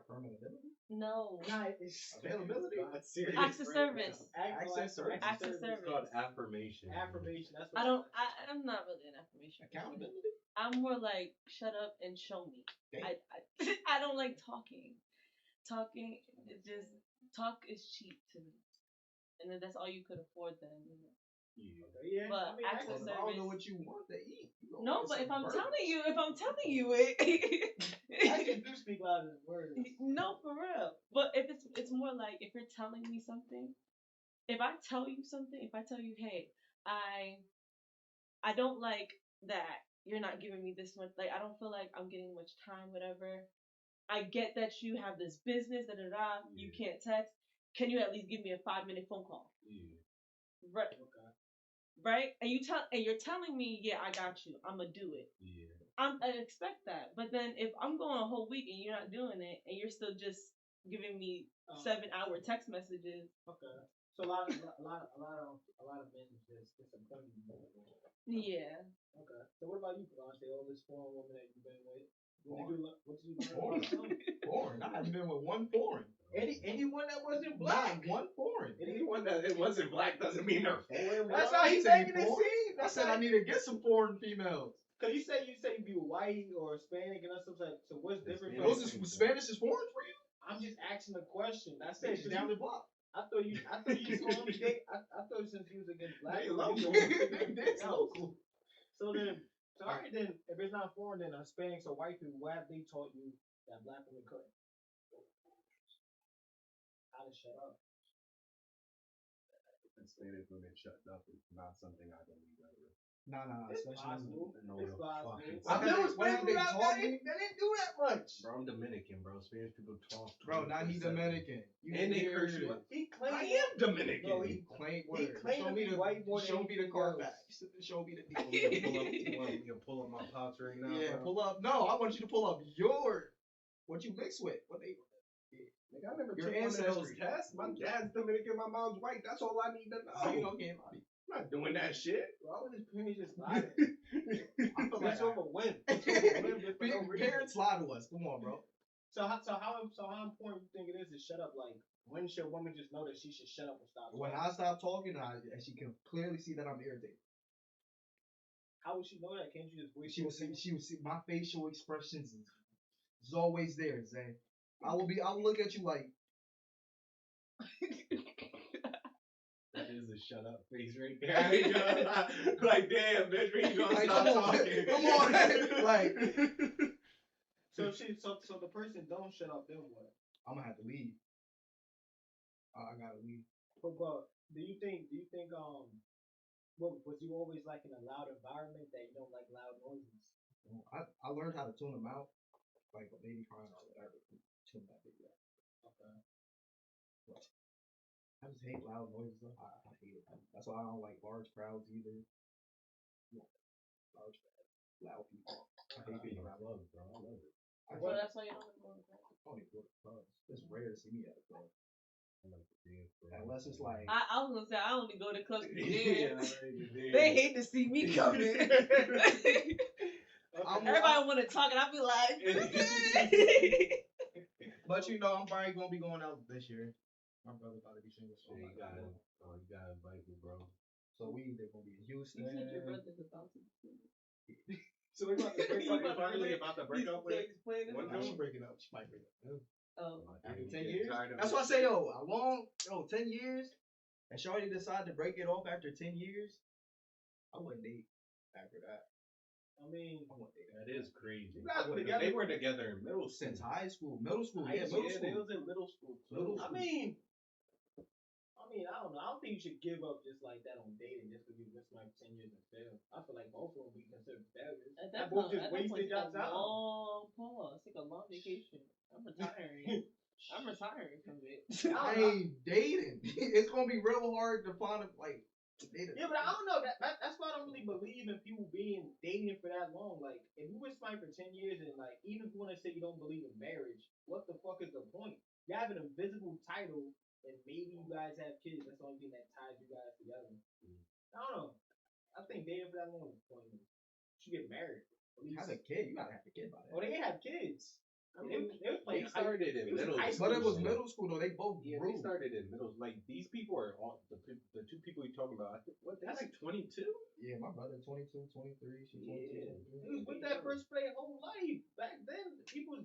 D: Affirmative.
C: no,
A: Nah, it's
D: Availability?
B: That's serious.
C: acts of service.
D: Access service.
C: Acts of
B: It's
C: service.
B: called affirmation.
A: Affirmation. That's
C: I
A: what
C: don't. I'm not really an affirmation. person.
D: Accountability.
C: I'm more like shut up and show me.
D: Damn.
C: I don't like talking. Talking is just talk is cheap to me. and then that's all you could afford then. You know?
B: Yeah.
A: Yeah,
C: But acts
D: Well,
C: of
D: I don't know
C: service.
D: what you want to eat. You gonna
C: No,
D: get
C: but
D: some
C: if I'm
D: burgers.
C: telling you it,
A: Actually, do speak louder than words.
C: no, for real. But if it's more like if you're telling me something, if I tell you something, if I tell you, hey, I don't like that you're not giving me this much. Like I don't feel like I'm getting much time, whatever. I get that you have this business, da da da. You can't text. Can you at least give me a 5-minute phone call?
B: Yeah.
C: Right.
A: Okay.
C: Right? And you're telling me, yeah, I got you. I'm gonna do it.
B: Yeah.
C: I expect that. But then if I'm going a whole week and you're not doing it, and you're still just giving me 7-hour text messages.
A: Okay. So a lot of men just disappointed you.
C: Yeah.
A: Okay. So what about you, Kalante? All this foreign woman that you've been with. What did you
D: Foreign. Foreign. I haven't been with one foreign.
A: Anyone that wasn't
D: Not
A: black.
D: one foreign.
B: Anyone that it wasn't black doesn't mean they're foreign.
A: That's
B: bro.
A: how he's
D: Say
A: making it
D: foreign.
A: seem.
D: I said I need to get some foreign females.
A: Cause you say you be white or Hispanic and stuff like. So what's different from?
D: Those is Spanish is foreign for you?
A: I'm just asking a question. That's
D: They
A: it.
D: just down the block.
A: I thought you only date. I thought since you was against black,
B: They
A: you
B: local.
A: was against
D: That's
A: everything else.
D: local.
A: So alright then, if it's not foreign, then Hispanics or white people, what have they taught you that black women couldn't? How to shut up.
B: Hispanic women shut up is not something I believe ever.
D: Nah,
A: It's
D: especially
A: possible.
B: No,
A: It's
B: the
A: possible.
B: fuck.
A: I know
D: What have they
A: Hispanic people
D: taught
A: that
D: me?
A: didn't do that much.
B: Bro, I'm Dominican, bro. Spanish people talk.
D: Bro, not he
B: 24/7.
D: Dominican. You
B: And they
D: weird.
B: curse you.
A: He
B: I
A: claimed.
B: am Dominican.
A: Bro,
D: He claimed
A: he
D: word.
A: claimed
D: Show
A: to
D: me
A: be
D: the
A: white more than
D: show me the
A: anything
D: Carfax. Show me the
B: You want me to pull up my pops right now?
D: Yeah,
B: bro?
D: pull up. No, I want you to pull up your what you mix with. What they
B: Nigga, I never
D: Your
B: took one of those
D: ancestry.
B: tests. My dad's Dominican, my mom's white. That's all I need to know.
D: you don't get money.
B: I'm not doing that shit.
A: Why would his parents just lie to him?
D: I feel like
A: It's over win. It's over win, but for no reason.
D: parents lie to us. Come on, bro.
A: So how important you think it is to shut up? Like, when should a woman just know that she should shut up and stop?
D: When I stop talking, and she can clearly see that I'm irritated.
A: How would she know that? Can't you just wait?
D: She would see my facial expressions is always there, Zay. I will look at you like
B: That is a shut up face right there. I ain't gonna lie. Like, damn, bitch, we ain't gonna
D: Like,
B: stop
D: come on,
B: talking.
D: come on, like
A: So so the person don't shut up, then what?
D: I'm gonna have to leave. I gotta leave.
A: But do you think what was you always like in a loud environment that you don't like loud noises?
D: I learned how to tune them out, like a baby crying or whatever. Tune that baby out.
A: Okay.
D: But I just hate loud noises. Though. I hate it. That's why I don't like large crowds either. Large crowds, loud people. I hate being around
B: love, bro. I love it.
C: So that's why you don't go to clubs.
D: I don't even go to clubs. It's rare to see me at a club.
B: I like to dance, bro.
D: Unless it's like
C: I was gonna say I only go to clubs to
B: Yeah,
C: dance.
B: they
C: They hate to see me coming. Everybody want to talk, and I be like,
D: But you know, I'm probably gonna be going out this year. My brother about to be single, so
B: You gotta invite me, bro.
D: so we either gonna be in Houston.
C: you said your brother's about to.
A: So we're about to break
C: You
A: up.
C: about to
B: finally
C: break-
B: about to break up with it.
C: Explain it.
B: One
D: Nah, she
B: time.
D: breaking up. She might break up.
C: Oh.
D: After
B: You
D: 10
B: get
D: years?
B: tired of
D: That's
B: it.
D: why I say, 10 years, and Shorty decide to break it off after 10 years, I wouldn't date after that.
A: I mean,
D: I wouldn't date
B: That is crazy.
A: You guys were
B: Because
A: together
B: They were together in middle school.
D: since high school. Middle school,
A: High
D: yeah,
A: school,
D: middle
B: They
D: school.
B: was in middle school. too.
D: Middle
A: I
D: school.
A: mean, I don't know. I don't think you should give up just like that on dating just because you missed like 10 years and failed. I feel like both of them be considered failures.
C: At
A: That
C: that
A: both
C: point,
A: just
C: at that point,
A: wasted
C: take
A: your
C: a
A: time.
C: long pause. Take a long vacation. I'm retiring. I'm retiring from it.
D: I ain't dating. It's gonna be real hard to find a date.
A: Yeah, but I don't know. That's why I don't really believe in people being dating for that long. Like, if you with somebody for 10 years and like, even if you want to say you don't believe in marriage, what the fuck is the point? You have an invisible title, and maybe you guys have kids. That's the only thing that ties you guys together. I don't know. I think dating for that long is pointless. You should get married. At least.
D: Have a kid. You gotta have a kid by
A: Oh,
D: that.
A: they have kids. I mean, they was
B: They
A: playing
B: started in
A: it was
B: middle
A: high
B: school.
D: But it was
B: though.
D: middle school though. They both
B: Yeah,
D: grew.
B: they started in middle. Like, these people are all the two people you're talking about. I think, what, they're like 22?
D: Yeah, my brother 22, 23. She 22,
B: Yeah.
D: 23.
A: He was with that first play whole life. Back then, people was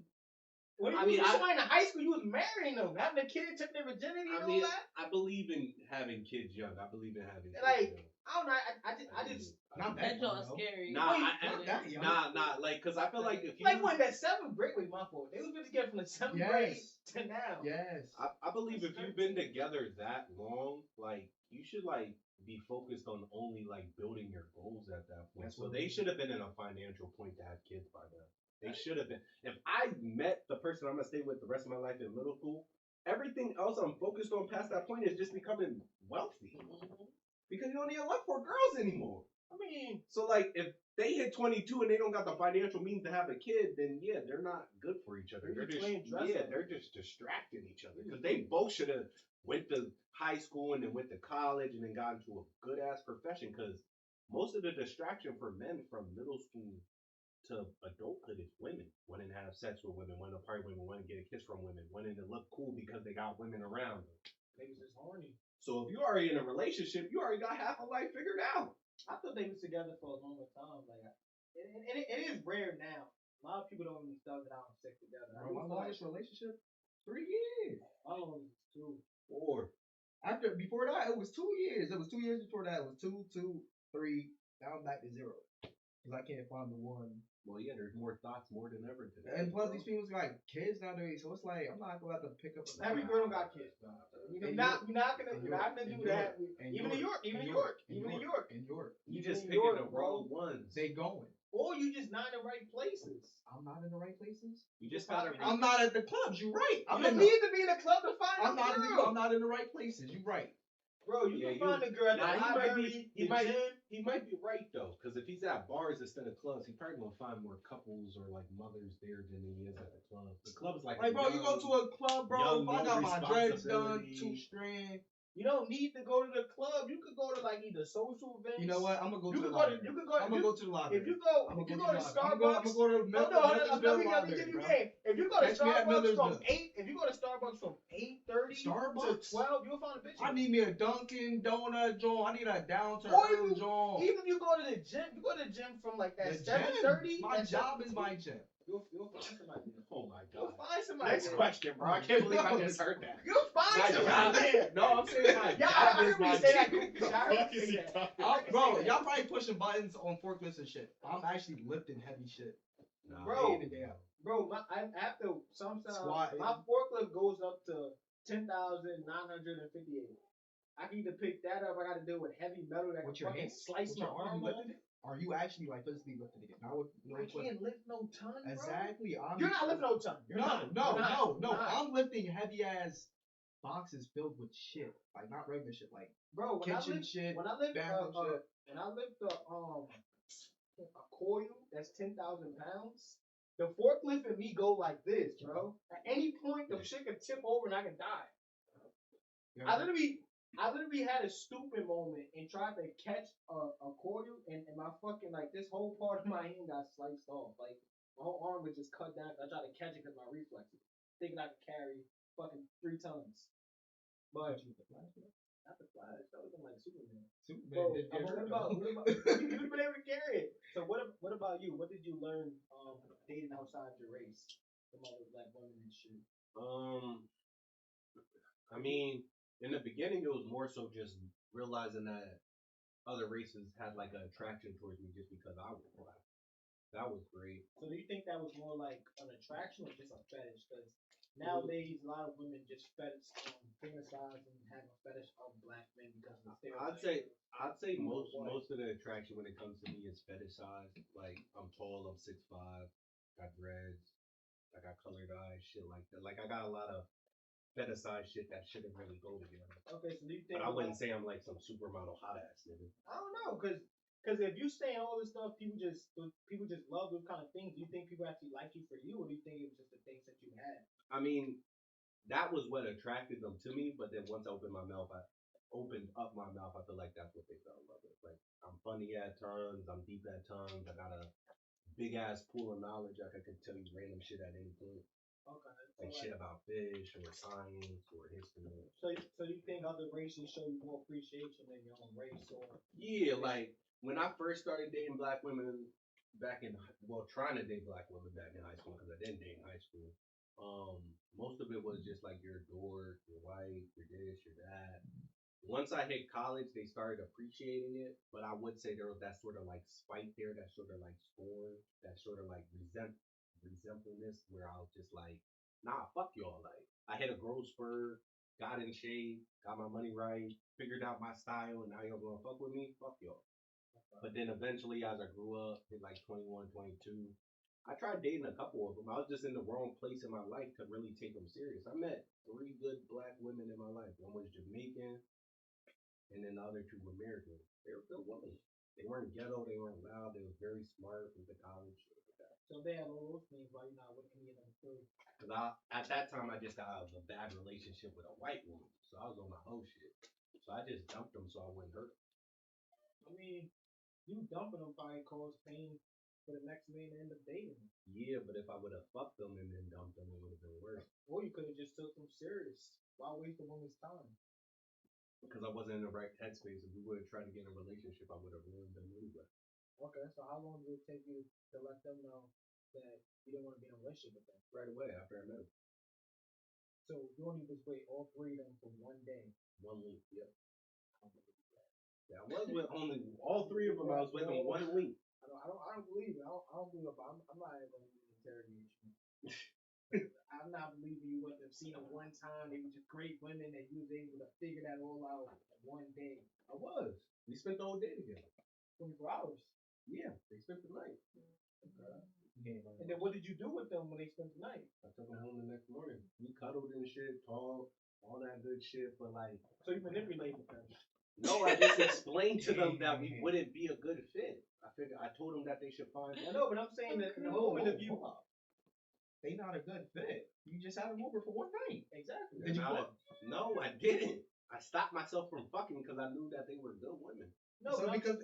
A: When
B: I
A: you
B: mean,
A: was somebody in high school, you was marrying them, having a kid, took their virginity and
B: I mean,
A: all that.
B: I believe in having kids young. I believe in having kids
A: Like,
B: young.
A: I don't know. I just
D: Not
C: That
D: that
C: joint's
D: young,
C: scary.
B: Nah,
A: Wait,
D: not that young.
B: nah, like, cause I feel like if you,
A: like when that seventh grade, wait, my fault. They was been together from the seventh grade
D: Yes.
A: to now.
D: Yes.
B: I believe if you've been together that long, like, you should like be focused on only like building your goals at that point.
D: That's
B: So
D: what
B: they
D: we-
B: should have been in a financial point to have kids by then. They should have been. If I met the person I'm gonna stay with the rest of my life in middle school, everything else I'm focused on past that point is just becoming wealthy. Because you don't need to look for girls anymore.
A: I mean,
B: So like if they hit 22 and they don't got the financial means to have a kid, then yeah, they're not good for each other.
A: They're
B: They're just
A: playing dress up.
B: they're just distracting each other because they both should have went to high school and then went to college and then got into a good ass profession. Because most of the distraction for men from middle school to adulthood is women wanting to have sex with women, wanting to party with women, wanting to get a kiss from women, wanting to look cool because they got women around them.
A: niggas is horny.
B: So if you're already in a relationship, you already got half of life figured out.
A: I thought they was together for a longer time. Like, it is rare now. A lot of people don't even thug it out and stick together. I
D: Bro,
A: do
D: my
A: feel
D: longest relationship, 3 years.
A: my longest was 2.
B: Or
D: Before that, it was 2 years. It was 2 years before that. It was 2, 2, 3. Now I'm back to 0. Because I can't find the one.
B: well, yeah, there's more thoughts more than ever today.
D: And plus, these people got kids nowadays, so it's like I'm not gonna have to pick up.
A: Every girl don't got kids, bro. You're not gonna do that. Even in York, even in York.
D: In York,
B: You just
A: in
B: picking
A: York,
B: the
A: bro.
B: wrong ones.
D: they going.
A: Or you just not in the right places.
D: I'm not in the right places.
B: You just gotta.
D: I'm not at the clubs. You're right.
A: You don't need to be in a club to find
D: I'm
A: a
D: not.
A: girl.
D: I'm not in the right places. You're right.
A: Bro, you
B: Yeah,
A: can find a girl at the library,
B: he
A: the
B: might,
A: gym.
B: he might be right though, because if he's at bars instead of clubs, he probably gonna find more couples or like mothers there than he is at the club. The club is like,
D: Like, bro, you go to a club, bro.
B: young,
D: If I
B: no
D: got my dreads done,
B: responsibility.
D: 2 strand.
A: You don't need to go to the club. You could go to like either social events.
D: You know what? I'm gonna go
A: You
D: to the
A: could go to.
D: library.
A: You could go.
D: I'm gonna go to the library.
A: If you go
D: I'm
A: to
D: library.
A: Starbucks.
D: I'm gonna go to
A: Hold on, let me
D: library,
A: give you
D: bro.
A: game. If you go to
D: Catch me at
A: Starbucks
D: Miller's
A: from
D: Mill.
A: 8, if you go to Starbucks from 8:30 to
D: Starbucks?
A: 12, you'll find a bitch.
D: I need me a Dunkin' Donut joint. I need a down to
A: Or
D: earth joint.
A: Even if you go to the gym, you go to the gym from like that
D: The
A: 7:30.
D: gym. My job is my gym.
A: You'll find somebody.
B: Oh my
A: You'll
B: god.
A: find somebody.
B: Next question, bro. I can't believe I just heard that.
A: You'll find
B: My job.
A: somebody there.
B: No, I'm saying my
A: Y'all
B: job is
A: heard me
B: my
A: say that.
B: gym.
A: Y'all heard me say that.
D: Bro, y'all probably pushing buttons on forklifts and shit. I'm actually lifting heavy shit.
B: Nah,
A: Bro.
D: Day in and day out.
A: Bro, after sometimes
D: Squatting.
A: my forklift goes up to 10,958. I can either pick that up. I got to deal with heavy metal that
D: With
A: can
D: your
A: fucking
D: hands?
A: slice
D: With
A: my
D: your arm,
A: arm
D: you
A: off.
D: lifting it? Are you actually like physically lifting it? Not with no
A: I
D: equipment.
A: can't lift no ton, bro.
D: Exactly.
A: You're not lifting no ton. You're not.
D: No.
A: You're not.
D: I'm lifting heavy ass boxes filled with shit. Like not regular shit. Like
A: Bro, when
D: kitchen
A: I lift,
D: shit.
A: when I lift,
D: bathroom shit.
A: when I lift a coil that's 10,000 pounds, the forklift and me go like this, bro. At any point, the shit could tip over and I can die.
D: Yeah.
A: I literally had a stupid moment and tried to catch a coil and my fucking like this whole part of my hand got sliced off. Like my whole arm was just cut down. I tried to catch it because my reflexes, thinking I could carry fucking 3 tons. But not the flash. That was like Superman. Bro,
D: didn't get hurt,
A: what
D: though.
A: about you've been able to carry it. So what about you? What did you learn dating outside your race from other black women and shit?
B: I mean, in the beginning, it was more so just realizing that other races had like an attraction towards me just because I was black. That was great.
A: So do you think that was more like an attraction or just a fetish? Because nowadays a lot of women just fantasize and have a fetish of black men because of the stereotypes.
B: I'd say most of the attraction when it comes to me is fetishized. Like I'm tall, I'm 6'5", got dreads, I got colored eyes, shit like that. Like I got a lot of fetishized shit that shouldn't really go together.
A: Okay, so do you think?
B: But I wouldn't say I'm like some supermodel hot ass nigga.
A: I don't know, cause if you saying all this stuff, people just love those kind of things. Do you think people actually like you for you, or do you think it was just the things that you had?
B: I mean, that was what attracted them to me. But then once I opened up my mouth, I feel like that's what they fell in love with. Like I'm funny at times, I'm deep at times. I got a big ass pool of knowledge. Like I could tell you random shit at any point.
A: Okay.
B: Like shit about fish or science or history.
A: So you think other races show you more appreciation than your own race, or?
B: Yeah, like when I first started dating black women trying to date black women back in high school because I didn't date in high school. Most of it was just like you're a dork, your wife, your this, your that. Once I hit college, they started appreciating it, but I would say there was that sort of like spite there, that sort of like scorn, that sort of like resentfulness, where I was just like, nah, fuck y'all. Like, I hit a growth spur, got in shape, got my money right, figured out my style, and now y'all gonna fuck with me? Fuck y'all. But then eventually, as I grew up, hit like 21, 22, I tried dating a couple of them. I was just in the wrong place in my life to really take them serious. I met three good black women in my life. One was Jamaican, and then the other two were American. They were good women. They weren't ghetto. They weren't loud. They were very smart. Went to college. Shit like that.
A: So they have all those things, why you not with any of them too?
B: Cause at that time I just got out of a bad relationship with a white woman, so I was on my whole shit. So I just dumped them so I wouldn't hurt.
A: I mean, you dumping them probably caused pain for the next man to end up dating.
B: Yeah, but if I would have fucked them and then dumped them, it would have been worse.
A: Or you could have just took them serious. Why waste a woman's time?
B: Because I wasn't in the right headspace. If we would have tried to get in a relationship, I would have ruined them anyway.
A: Okay, so how long did it take you to let them know that you didn't want to be in a relationship with them?
B: Right away after I met them.
A: So you only was with all three of them for one day.
B: 1 week, yep. Yeah, I was with only all three of them. I was with them 1 week.
A: I don't believe it. I don't believe it. But I'm not even going to interrogate you. I'm not believing you wouldn't have seen them one time. They were just great women that you was able to figure that all out in one day.
B: I was. We spent the whole day together.
A: 24 hours.
B: Yeah, they spent the night.
A: Okay. And then what did you do with them when they spent the night?
B: I took them home the next morning. We cuddled and shit, talked, all that good shit, but like.
A: So you manipulated them.
B: No, I just explained to them that we wouldn't be a good fit. I told them that they should find.
A: I know, but I'm saying that in the moment of you.
D: They not a good fit. You just had them over for one night.
A: Exactly.
D: Did you fuck?
B: No, I didn't. I stopped myself from fucking because I knew that they were good women.
A: No,
D: so because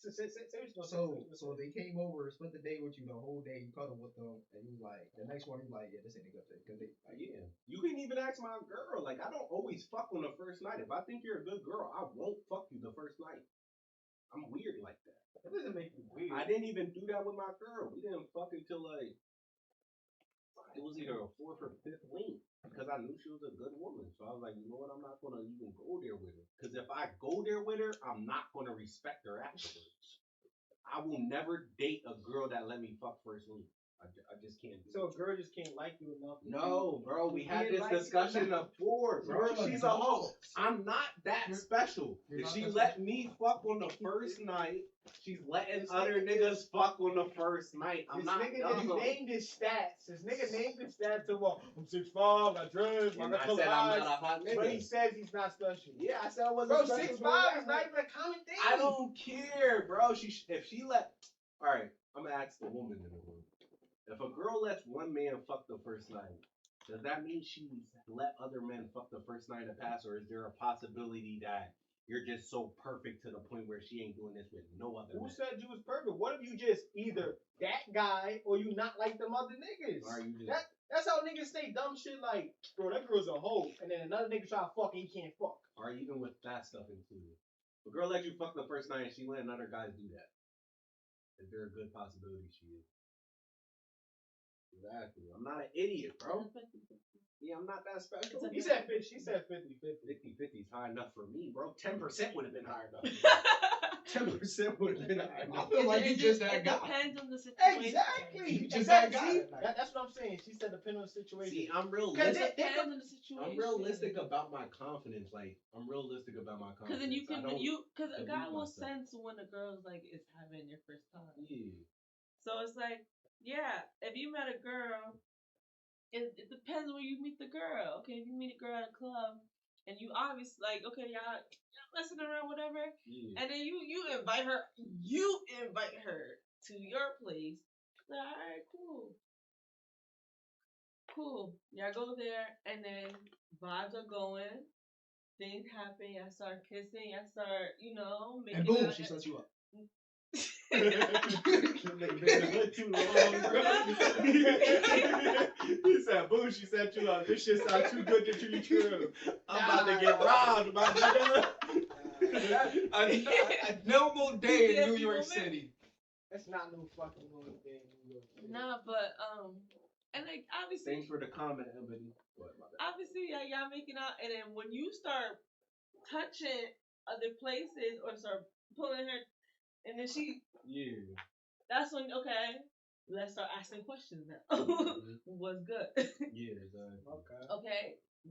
A: so
D: they came over, spent the day with you the whole day. You cuddled with them, and you like the next morning, you like, yeah, this ain't a good fit. Cause they like,
B: yeah, you can even ask my girl. Like, I don't always fuck on the first night. If I think you're a good girl, I won't fuck you the first night. I'm weird like that.
A: It doesn't make you weird.
B: I didn't even do that with my girl. We didn't fuck until like it was either a fourth or fifth link because I knew she was a good woman. So I was like, you know what? I'm not gonna even go there with her because if I go there with her, I'm not gonna respect her afterwards. I will never date a girl that let me fuck first link. I just can't do it.
A: So a girl just can't like you enough.
B: No, bro, we had this discussion before, bro. She's a hoe. I'm not that special. If she let me fuck on the first night, she's letting other niggas fuck on the first night. I'm not dumb.
A: Named his stats. This nigga named his stats to what? I'm 6'5", I dress,
B: And I said I'm not a hot
A: but he
B: nigga.
A: says he's not special.
B: Yeah, I said I wasn't
A: Bro,
B: special.
A: 6'5" is not even a common thing.
B: I don't care, bro. If she let, all right, I'm gonna ask the woman in the room. If a girl lets one man fuck the first night, does that mean she let other men fuck the first night of pass, or is there a possibility that you're just so perfect to the point where she ain't doing this with no other
A: Who
B: man?
A: said you was perfect? What if you just either that guy or you not like them other niggas?
B: Or you just,
A: That's how niggas say dumb shit like, bro, that girl's a hoe, and then another nigga try to fuck and he can't fuck.
B: or even with that stuff included. If a girl lets you fuck the first night and she letting other guys do that, is there a good possibility she is? Exactly. I'm not an idiot, bro. Yeah, I'm not that special.
A: He said 50, she said 50-50.
B: 50-50 is high enough for me, bro. 10% would have been high enough. 10% would have been high enough.
D: I feel like you just that
C: it
D: guy.
C: depends on the situation.
A: Exactly.
D: You just that guy.
A: See, that's what I'm saying. She said depending on the situation.
B: See, I'm
C: It
B: realistic.
C: depends on the situation.
B: I'm realistic about my confidence. Like, I'm realistic about my confidence.
C: Because then you can, because a guy will
B: myself.
C: sense when a girl's like is having your first time.
B: Yeah.
C: So it's like, yeah, if you met a girl, it depends where you meet the girl. Okay, if you meet a girl at a club and you obviously like, okay, y'all messing around, whatever,
B: Yeah.
C: and then you invite her to your place. Like, all right, cool. Y'all go there, and then vibes are going. Things happen. Y'all start kissing. Y'all start, making
D: And boom,
C: out.
D: she sets you up.
B: Too long, bro. He said, "Boom!" She set you up. This shit sounds too good to be true. I'm about to get robbed, my nigga.
D: A normal day in New York City.
A: That's not no fucking normal day in New York City.
C: Nah, but And like obviously,
B: Thanks for the comment, Ebony. What, my bad.
C: obviously, y'all making out, and then when you start touching other places or start pulling her, and then
B: Yeah.
C: that's when let's start asking questions now. What's good?
B: Yeah, exactly.
A: Okay.
C: Okay,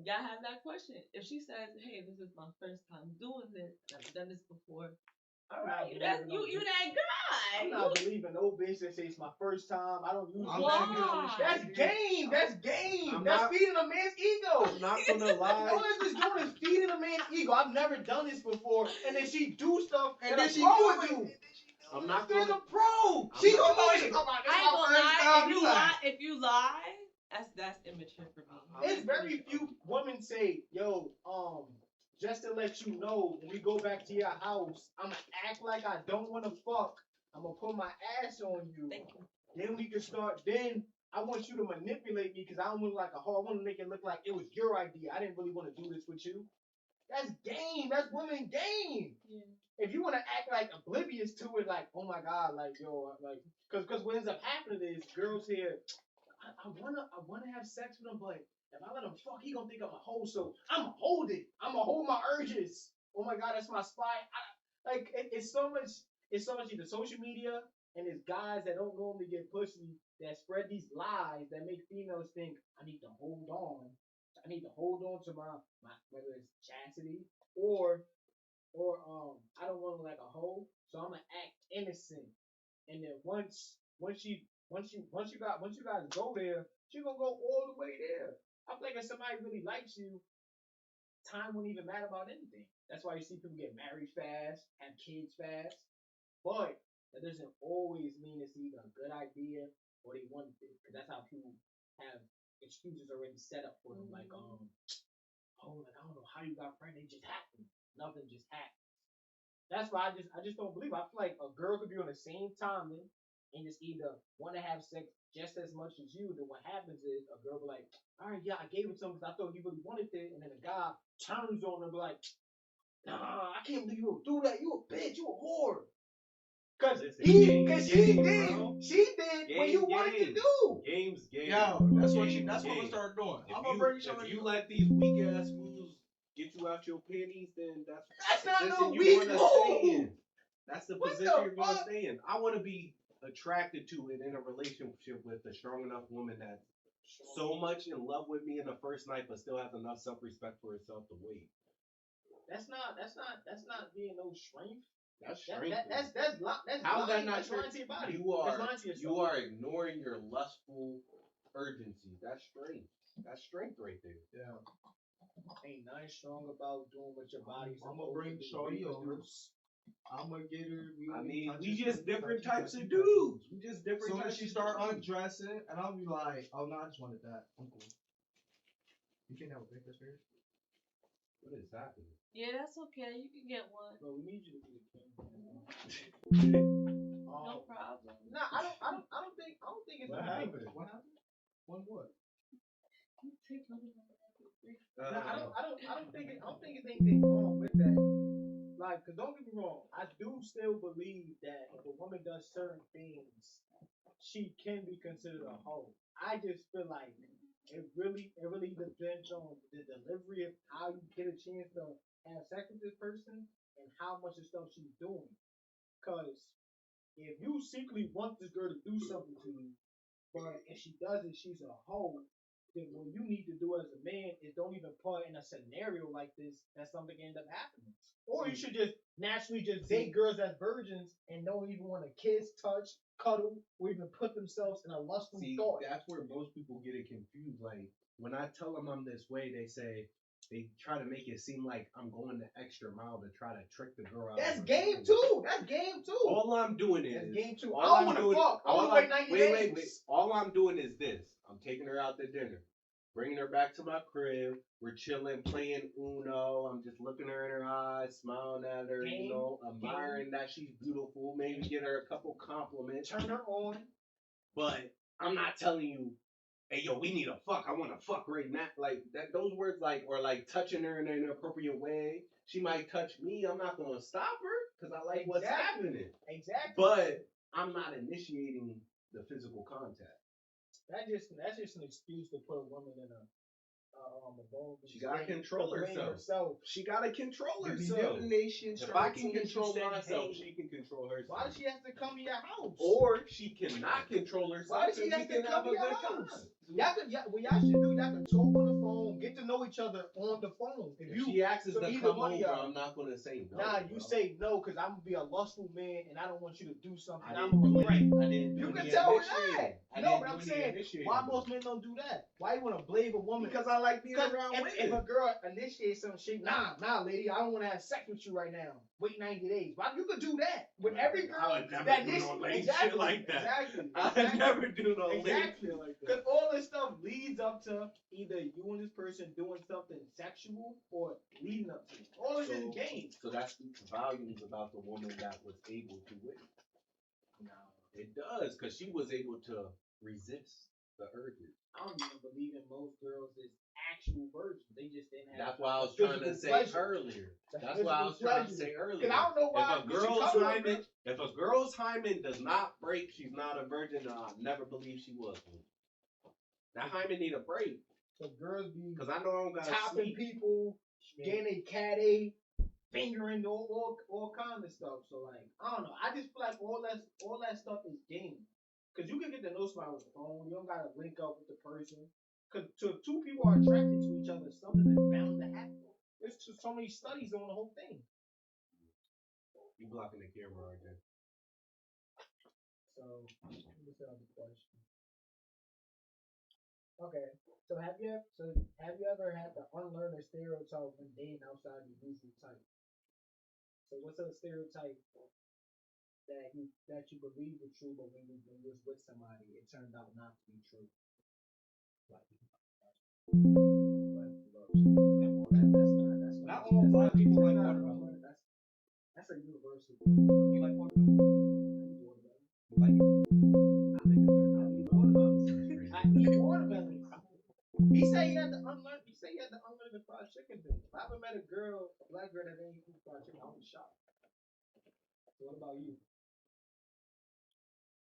C: y'all have that question. If she says, "Hey, this is my first time doing this, I've done this before," all right, you that guy.
A: I'm not believing no bitch that says it's my first time. I don't use
C: Why?
A: That's game. That's game.
B: I'm
A: That's
B: not-
A: feeding a man's ego.
B: I'm not gonna lie.
A: All this is doing is feeding a man's ego. I've never done this before, and then she do stuff
D: And
A: that
D: then
A: a
D: she
A: pro
D: do
A: would
D: it.
A: do.
B: I'm not
A: There's
B: gonna.
A: a pro.
B: I'm
A: She
B: not-
A: gonna do it.
C: I ain't gonna lie. If you lie, that's immature for me.
A: It's very few women say, "Yo, just to let you know, when we go back to your house, I'ma act like I don't want to fuck. I'm gonna put my ass on you.
C: Thank you.
A: Then we can start. Then I want you to manipulate me because I don't want like a hoe. I want to make it look like it was your idea. I didn't really want to do this with you. That's game. That's women game.
C: Yeah.
A: If you want to act like oblivious to it, like, oh my god, like yo, like, because what ends up happening is girls here. I wanna have sex with him, but if I let him fuck, he gonna think I'm a hoe. So I'ma hold it. I'ma hold my urges. Oh my god, that's my spy. It's so much. It's so much either social media and it's guys that don't normally get pussy that spread these lies that make females think I need to hold on. I need to hold on to my whether it's chastity or I don't want to like a hoe, so I'm gonna act innocent. And then once you guys go there, she gonna go all the way there. I feel like if somebody really likes you, time wouldn't even matter about anything. That's why you see people get married fast, have kids fast. But that doesn't always mean it's either a good idea or they want it. Because that's how people have excuses already set up for them. Like, oh, like I don't know how you got pregnant. It just happened. Nothing just happened. That's why I just don't believe. I feel like a girl could be on the same timing and just either want to have sex just as much as you. Then what happens is a girl be like, all right, yeah, I gave it to him because I thought he really wanted it, and then a guy turns on her and be like, nah, I can't believe you would do that. You a bitch. You a whore. Cause she did what you wanted to do.
B: Games.
D: Yo, that's what we
B: Games.
D: start doing.
B: If
D: I'm gonna bring some
B: if
D: of
B: you
D: you.
B: let these weak ass moves get you out your panties, then that's
A: That's
B: the
A: not
B: position
A: no
B: you
A: weak
B: wanna stay
A: move.
B: in. That's the
A: What
B: position
A: the
B: you're gonna
A: fuck?
B: stay in. I want to be attracted to it in a relationship with a strong enough woman that's so much in love with me in the first night, but still has enough self-respect for herself to wait.
A: That's not being no strength.
B: That's
A: That's
B: strength.
A: lying.
B: How's that not
A: That's lying
B: strength?
A: to your body.
B: You
A: That's
B: are
A: lying to yourself.
B: you are ignoring your lustful urgency. That's strength. That's strength right there.
D: Yeah.
A: Ain't nothing strong about doing what your body's
D: I'ma
A: supposed
D: bring
A: to do.
D: Shorty over. I'm gonna get her.
B: We just different types of dudes. We just different
D: Soon
B: types
D: as she
B: of
D: start
B: dudes.
D: undressing, and I'll be like, "Oh no, I just wanted that. I'm cool." You can't have a big spirit.
B: What is happening?
C: Yeah, that's okay. You can get one.
A: Bro, we need you to be the king.
C: No problem.
A: Nah, I don't think it's
D: What
A: anything.
D: happened? What happened? What?
C: Take one.
A: I don't think it's anything wrong with that. Like, cause don't get me wrong, I do still believe that if a woman does certain things, she can be considered a hoe. I just feel like it really depends on the delivery of how you get a chance to have sex with this person and how much of stuff she's doing. Cause if you secretly want this girl to do something to you, but if she doesn't, she's a hoe. Then what you need to do as a man is don't even put in a scenario like this that something end up happening. Or you should just naturally just date girls as virgins and don't even want to kiss, touch, cuddle, or even put themselves in a lustful thought.
B: That's where most people get it confused. Like when I tell them I'm this way, they try to make it seem like I'm going the extra mile to try to trick the girl out.
A: That's game too. That's game too.
B: All I'm doing is
A: That's game two.
B: all
A: I don't
B: I'm
A: want to
B: doing-
A: fuck. I
B: all
A: want to
B: I'm-
A: wait 90
B: wait.
A: days.
B: All I'm doing is this. I'm taking her out to dinner, bringing her back to my crib. We're chilling, playing Uno. I'm just looking her in her eyes, smiling at her,
A: Game.
B: admiring that she's beautiful. Maybe get her a couple compliments.
A: Turn her on.
B: But I'm not telling you, hey yo, we need to fuck. I want to fuck right now. Like that. Those words, or touching her in an inappropriate way. She might touch me. I'm not gonna stop her because I like what's happening.
A: Exactly.
B: But I'm not initiating the physical contact.
A: That's just an excuse to put a woman in a vulnerable
B: She gotta
A: state
B: control
A: to blame
B: herself. She gotta control
D: The
B: herself.
D: manipulation
B: If I can
D: strategy
B: control
D: said,
B: myself,
D: hey,
B: she can control herself.
A: Why does she have to come to your house?
B: Or she cannot control herself.
A: Why does she
B: and
A: have
B: we
A: to
B: can
A: come
B: have
A: to
B: a
A: your
B: good
A: house?
B: time.
A: What y'all should do, y'all can talk on the phone, get to know each other on the phone.
B: If she asks us
A: so
B: to
A: either
B: come
A: one of
B: over,
A: y'all-
B: I'm not gonna say no.
A: Nah, you
B: bro.
A: say no because I'm gonna be a lustful man and I don't want you to do something.
B: I
A: I'm
B: didn't do
A: regret.
B: any. I didn't do
A: You
B: any
A: can tell her
B: initiating.
A: that.
B: I
A: No,
B: didn't
A: but
B: do
A: I'm
B: any
A: saying,
B: initiating.
A: why most men don't do that? Why you want to blame a woman?
B: Because I like being around
A: if
B: women.
A: a girl initiates some shit, nah, lady, I don't want to have sex with you right now. Wait 90 days. Why you could do that with every girl
B: I would never
A: that
B: do
A: this
B: no lame
A: exactly,
B: shit like that.
A: Exactly.
B: I would never do no lame
A: Exactly.
B: shit like
A: Because
B: that.
A: all this stuff leads up to either you and this person doing something sexual or leading up to it. All of this game.
B: So that speaks volumes about the woman that was able to win.
A: No,
B: It does, because she was able to resist the urges.
A: I don't even believe in most girls is actual virgins. They just didn't have.
B: That's why I was trying to say
A: pleasure.
B: earlier.
A: The
B: That's why I was
A: physical
B: trying to
A: pleasure.
B: say earlier.
A: Because I don't know why.
B: If a girl's hymen does not break, she's not a virgin. And I never believe she was one. That hymen need a break.
A: So girls be
B: Because I know I don't got
A: topping people, getting a cat A, fingering all kind of stuff. So like, I don't know. I just feel like all that stuff is game. Cause you can get to know somebody with the phone. You don't gotta link up with the person. Cause if two people are attracted to each other, something is bound to happen. There's just so many studies on the whole thing.
B: You blocking the camera right there.
A: So what's the other question? Okay. So have you ever had to unlearn a stereotype when dating outside your usual type? So what's a stereotype that you believe was true, but when you was with somebody, it turned out not to be true? Like, that's
D: not all black people like
A: watermelon. That's a universal.
D: You like watermelon? You like it?
A: I eat watermelon. He said he had to unlearn. He said he had to unlearn the fried chicken thing. If I ever met a black girl that didn't eat fried chicken, I would be shocked. So what about you?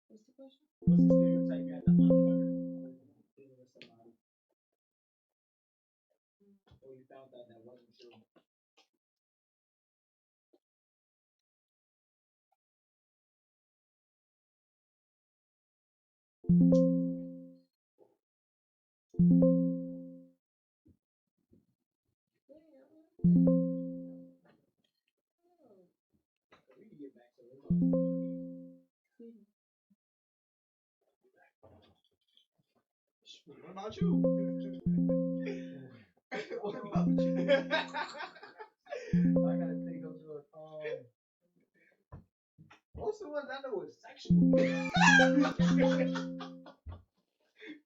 C: What's the question?
A: What's the stereotype you had to unlearn dealing with somebody? Or you found out that wasn't true? We can get back to it.
D: What about you? What about you?
A: I gotta think of it. Most of the ones I know is sexual.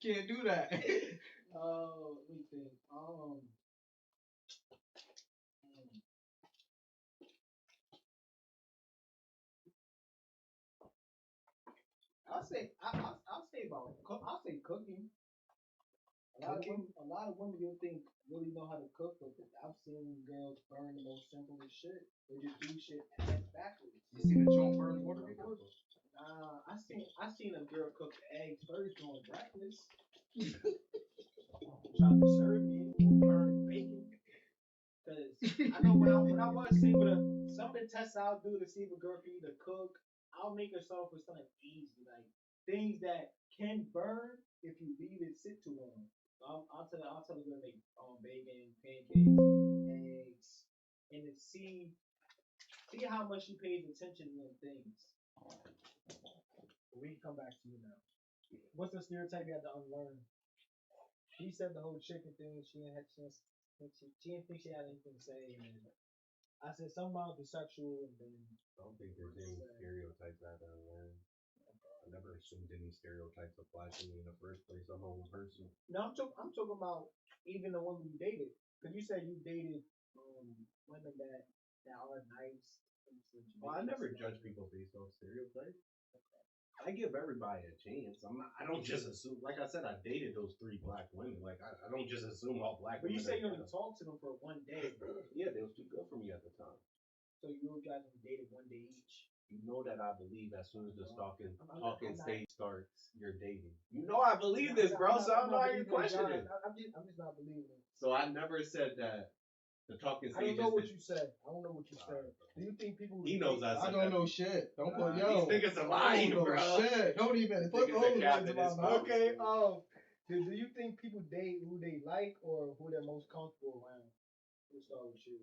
D: Can't do that.
A: Let me think. I'll say cooking. A lot of women you think really know how to cook, but I've seen girls burn the most simplest shit. They just do shit ass backwards.
D: You seen a joint burn water before?
A: I seen a girl cook eggs first on breakfast. Trying to serve me burn bacon. Cause I know when I was single, some of the tests I'll do to see if a girl can either cook, I'll make her solve for something easy, like things that can burn if you leave it sit too long. I'll tell her to make bacon, pancakes, eggs, and to see how much she pays attention to them things. We can come back to you now. What's the stereotype you had to unlearn? She said the whole chicken thing. She didn't think she had anything to say. And I said something about the sexual, and then
B: I don't think there's any stereotypes out there, man. I never assumed any stereotypes apply to me in the first place. I'm a whole person.
A: no, I'm talking about even the women you dated. Because you said you dated women that are nice.
B: Well, I never judge people based off stereotypes. I give everybody a chance. I don't just assume. Like I said, I dated those 3 black women. Like I don't just assume all black
A: But
B: women.
A: you say you only talked to them for one day.
B: Yeah, they was too good for me at the time.
A: So you guys only dated one day each.
B: You know that I believe as soon as the talking
A: I'm not-
B: stage starts, you're dating. You know I believe this, bro. So I don't know how you're questioning.
A: I'm just not believing it.
B: So I never said that the talking
A: I don't
B: stage
A: know what
B: is.
A: you said. I don't know what you said. Do you think people?
B: He knows I
D: I
B: said
D: don't
B: that.
D: know shit. Don't put
B: These niggas are lying,
D: I don't know
B: bro.
D: shit. Don't even put
B: Niggas are
D: those words
B: capping
D: in my
B: this
D: mouth.
A: Okay. Do you think people date who they like or who they're most comfortable around? We'll start with you.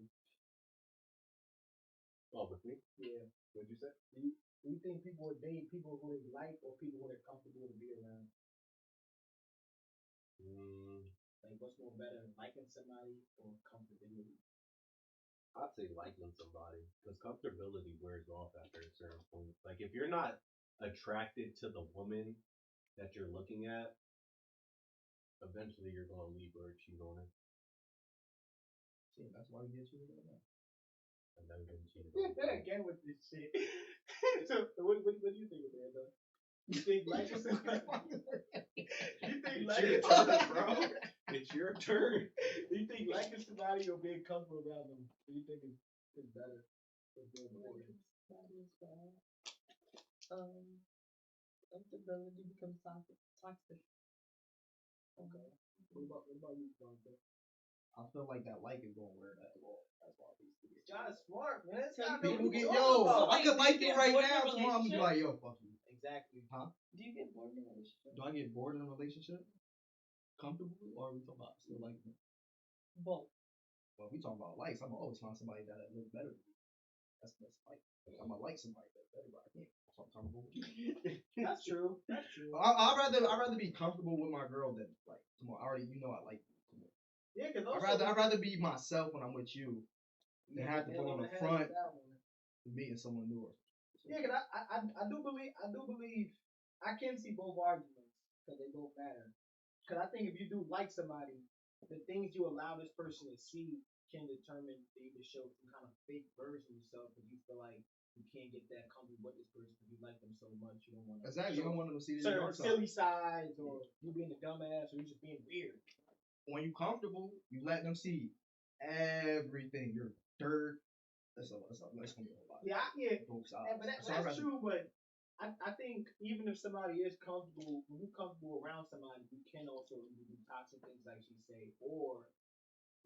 B: Oh, with me?
A: Yeah.
B: What'd you say?
A: Do you think people would date people who they like or people who they're comfortable to be around? Like, what's more better, liking somebody or comfortability?
B: I'd say liking somebody because comfortability wears off after a certain point. Like if you're not attracted to the woman that you're looking at, eventually you're gonna leave her or cheat on her.
D: See, that's why we get you together.
B: I've never been cheated on.
A: Again with this shit. So what do you think, Amanda? You think liking somebody? You think
B: It's your
A: liking
B: turn, bro. It's your turn.
A: Do you think liking somebody or being comfortable around them? Do you think is better? Is more important?
C: That is bad. Comfortability becomes toxic.
A: Okay. What about you, Jonathan?
D: I feel like that like is gonna wear that long. That's why people get.
A: John's smart, man. It's
C: So
A: not
C: people
A: no
D: People get
A: talk about.
D: I could like you right
C: bored in a
D: now. Tomorrow I'm gonna be
C: relationship?
D: like, yo, fuck you.
A: Exactly.
C: Do you get bored in a relationship?
D: Do I get bored in a relationship? Comfortable, or are we talking about still like me?
C: Both.
D: Well, we talking about likes. I'm always find somebody that looks better than me. That's like I'm gonna like somebody that's better, but I can't. So I'm comfortable with you.
A: That's true. That's true.
D: I'd rather be comfortable with my girl than like tomorrow. I already I like you.
A: Yeah, because
D: I'd rather be myself when I'm with you than have to put on the front and meeting someone new.
A: Yeah, because I do believe I can see both arguments because they both matter. Because I think if you do like somebody, the things you allow this person to see can determine if you to show some kind of fake version of yourself if you feel like you can't get that comfortable with this person if you like them so much you don't want to.
D: Exactly, you don't want them to see the
A: certain
D: dark side.
A: silly sides or you being a dumbass or you just being weird.
D: When you comfortable, you let them see everything. Your dirt. That's gonna be a whole lot.
A: Yeah,
D: Both sides.
A: but that's true. But I think even if somebody is comfortable, when you're comfortable around somebody, you can also do toxic things like she say, or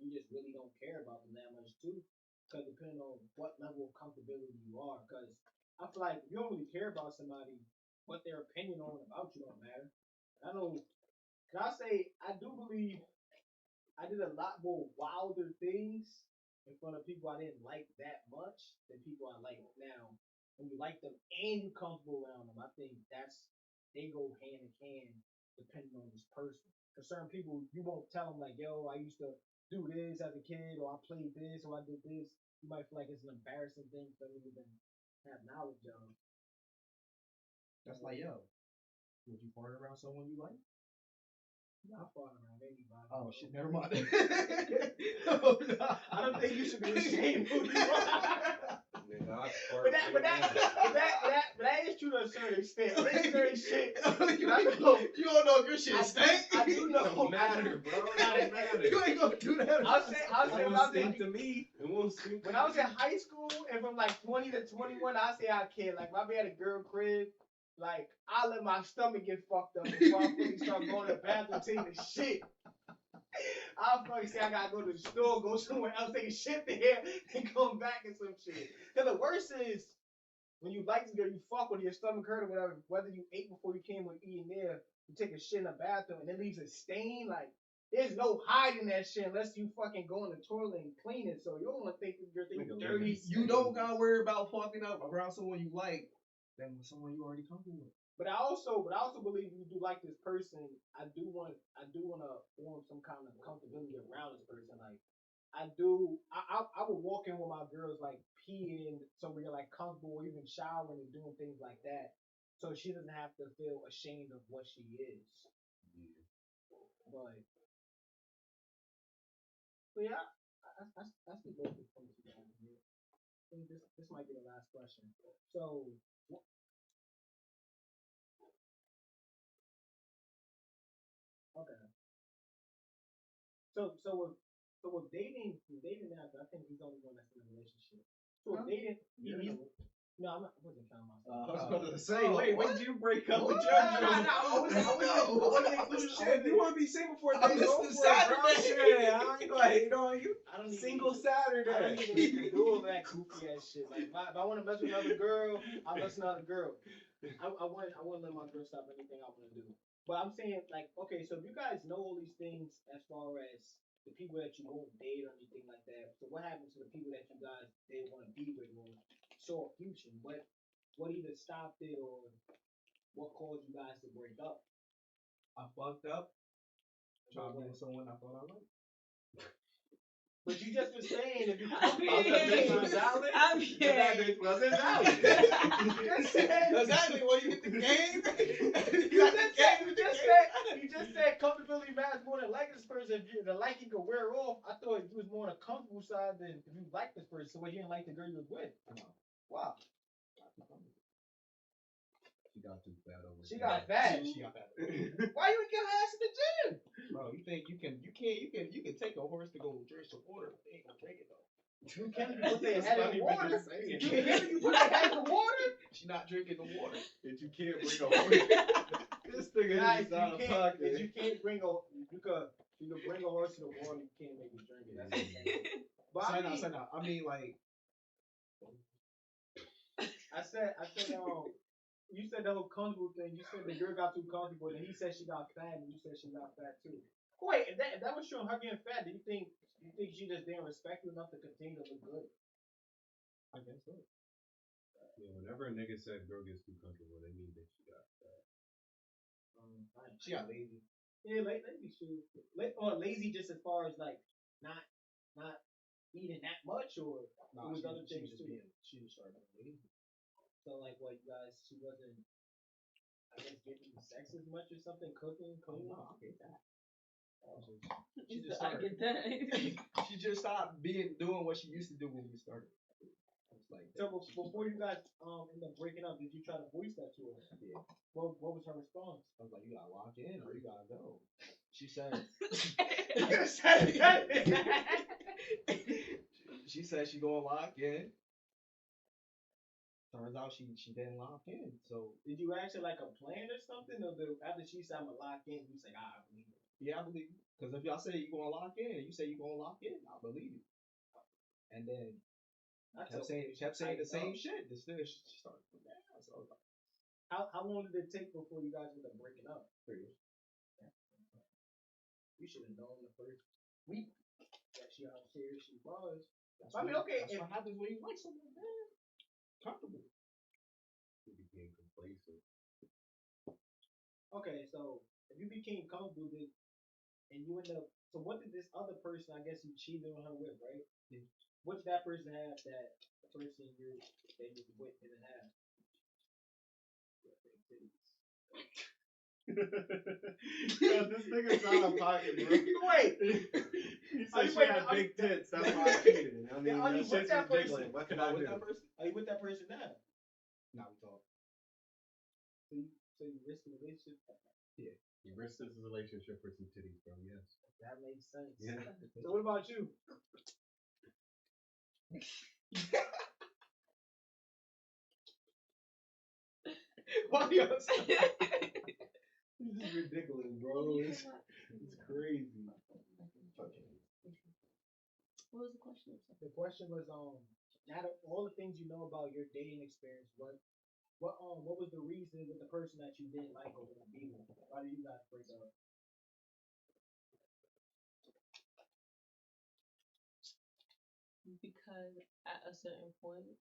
A: you just really don't care about them that much too. Because depending on what level of comfortability you are, because I feel like if you don't really care about somebody, what their opinion on about you don't matter. I know. Can I say I do believe I did a lot more wilder things in front of people I didn't like that much than people I like now. When you like them and you're comfortable around them, I think they go hand in hand depending on this person. For certain people, you won't tell them like, "Yo, I used to do this as a kid, or I played this, or I did this." You might feel like it's an embarrassing thing for them to even have knowledge of.
D: That's like, yo, would you fart around someone you like?
A: Not far around anybody.
D: Oh shit, never mind.
A: I don't think you should be ashamed of who you are.
B: But
A: that is true to a certain extent. It's certain shit.
D: You don't know if your shit stink.
A: I do know.
B: It don't matter, bro. It don't matter.
D: You ain't gonna do that.
A: I'll say
B: It
A: when
B: won't stink to me. It won't stink.
A: I was in high school and from like 20 to 21, I say I can. Like, if I be at a girl crib, like, I let my stomach get fucked up before I fully start going to the bathroom taking the shit. I'll fucking say I gotta go to the store, go somewhere else, take a shit there, and come back and some shit. Cause the worst is when you like this girl, you fuck with your stomach hurt or whatever, whether you ate before you came or eating there, you take a shit in the bathroom and it leaves a stain, like there's no hiding that shit unless you fucking go in the toilet and clean it. So you don't wanna think your thing is dirty.
D: You don't gotta worry about fucking up around someone you like than someone you already comfortable with.
A: But I also believe if you do like this person, I do wanna form some kind of comfortability around this person. Like I would walk in with my girls like peeing so we're like comfortable, or even showering and doing things like that. So she doesn't have to feel ashamed of what she is.
B: Yeah.
A: But yeah, I see both the points you have here. I think this might be the last question. So okay. So with dating now, I think he's the only one that's in a relationship. So with dating, No, I'm not. I wasn't counting myself.
D: I was about to say,
B: Oh,
D: wait,
B: when
D: what?
B: did you break up with
D: What?
B: your
A: No,
B: girl?
A: I wasn't including.
D: Shit, you want to be single for a
B: I
D: day?
B: missed
D: Go
B: the
D: for it, bro.
B: Saturday.
D: Shit, I ain't gonna hate on you.
A: I don't even
B: Single
A: need to- I don't
B: Saturday.
A: even need to do all that goofy ass shit. Like if I want to mess with another girl, I'll mess with another girl. I wouldn't let my girl stop anything I want to do. But I'm saying like, okay, so if you guys know all these things as far as the people that you won't date or anything like that, so what happens to the people that you guys they want to be with or saw a future? What either stopped it or what caused you guys to break up?
D: I fucked up. Trying to be with someone I thought I liked.
A: But you just was saying if you
C: I mean,
B: The bitch was valid.
C: I'm
B: But that bitch wasn't valid.
D: Exactly. When you get the game,
A: you just said comfortability matters more than liking this person. If the liking could wear off, I thought you was more on the comfortable side than if you like this person. So what you didn't like the girl you was with? Wow.
B: She got too fat over
A: She
B: there.
A: got fat.
D: She got that.
A: Why you get her ass in the gym?
D: Bro, you think you can take a horse to go drink some water, but they ain't gonna drink it though.
A: You can put their head in
B: Funny,
A: the
B: but
A: water.
B: just saying.
A: You can you put their head in the water.
D: She not drinking the water.
B: That you can't bring a horse. This nigga
A: Guys,
B: is out of pocket.
A: if you can't bring a you could bring a horse to the water, you can't make it drink it. That's what I'm saying. But
D: Sign out. I mean, like,
A: I said, you said the whole comfortable thing. You said the girl got too comfortable, and he said she got fat, and you said she got fat too. Wait, if that was showing her getting fat, do you think she just didn't respect you enough to continue to look good?
D: I guess so.
B: Yeah, whenever a nigga said girl gets too comfortable, they mean that she got fat.
D: She got lazy.
A: Yeah, lazy too. Or lazy just as far as like not eating that much, or
D: Nah,
A: it was
D: she
A: other things
D: just
A: too.
D: she just started being lazy.
A: So like what you guys, she wasn't, I guess, giving you sex as much or something, cooking,
D: Oh
A: cleaning.
D: no, I get that.
C: She
D: just
C: I get that.
D: She just stopped doing what she used to do when we started. It's like
A: So before you guys end up breaking up, did you try to voice that to her?
D: Yeah.
A: What was her response?
D: I was like, you gotta lock in or you gotta go. She said she said she gonna lock in. Turns out she didn't lock in. So
A: Did you ask her like a plan or something, or after she said I'm gonna lock in, you say I believe it?
D: yeah, I believe you. Because if y'all say you gonna lock in and you say you gonna lock in, I believe you. And then kept saying the same shit. The still she started from there. So I was like,
A: How long did it take before you guys ended up breaking up?
D: 3 years.
A: You should have known the first week that how serious she was.
D: That's
A: I mean,
D: what-
A: okay,
D: That's
A: if-
D: what happens when you like someone, man. Comfortable.
B: She became complacent.
A: Okay, so if you became comfortable with it and you end up, so what did this other person, I guess you cheated on her with, right?
D: Yeah.
A: What did that person have that the person you with didn't have?
B: Yo, this nigga's out of pocket, bro.
A: Wait,
B: He
A: Are
B: said
A: you
B: she
A: wait,
B: had
A: are you-
B: big tits. That's why I cheated. I mean,
A: are you
B: that
A: with
B: shit's
A: that person?
B: ridiculous. What can I
D: with
B: do?
D: that person?
A: are you with that person now?
D: Now we talk.
A: So you risk the relationship?
B: You risked this relationship for some titties, bro. Yes.
A: That makes sense.
B: Yeah.
A: So what about you?
D: Why you say
B: This is ridiculous, bro. It's crazy.
C: What was the question?
A: The question was now that all the things you know about your dating experience, what was the reason with the person that you didn't like or didn't be with? Why did you guys break up?
C: Because at a certain point,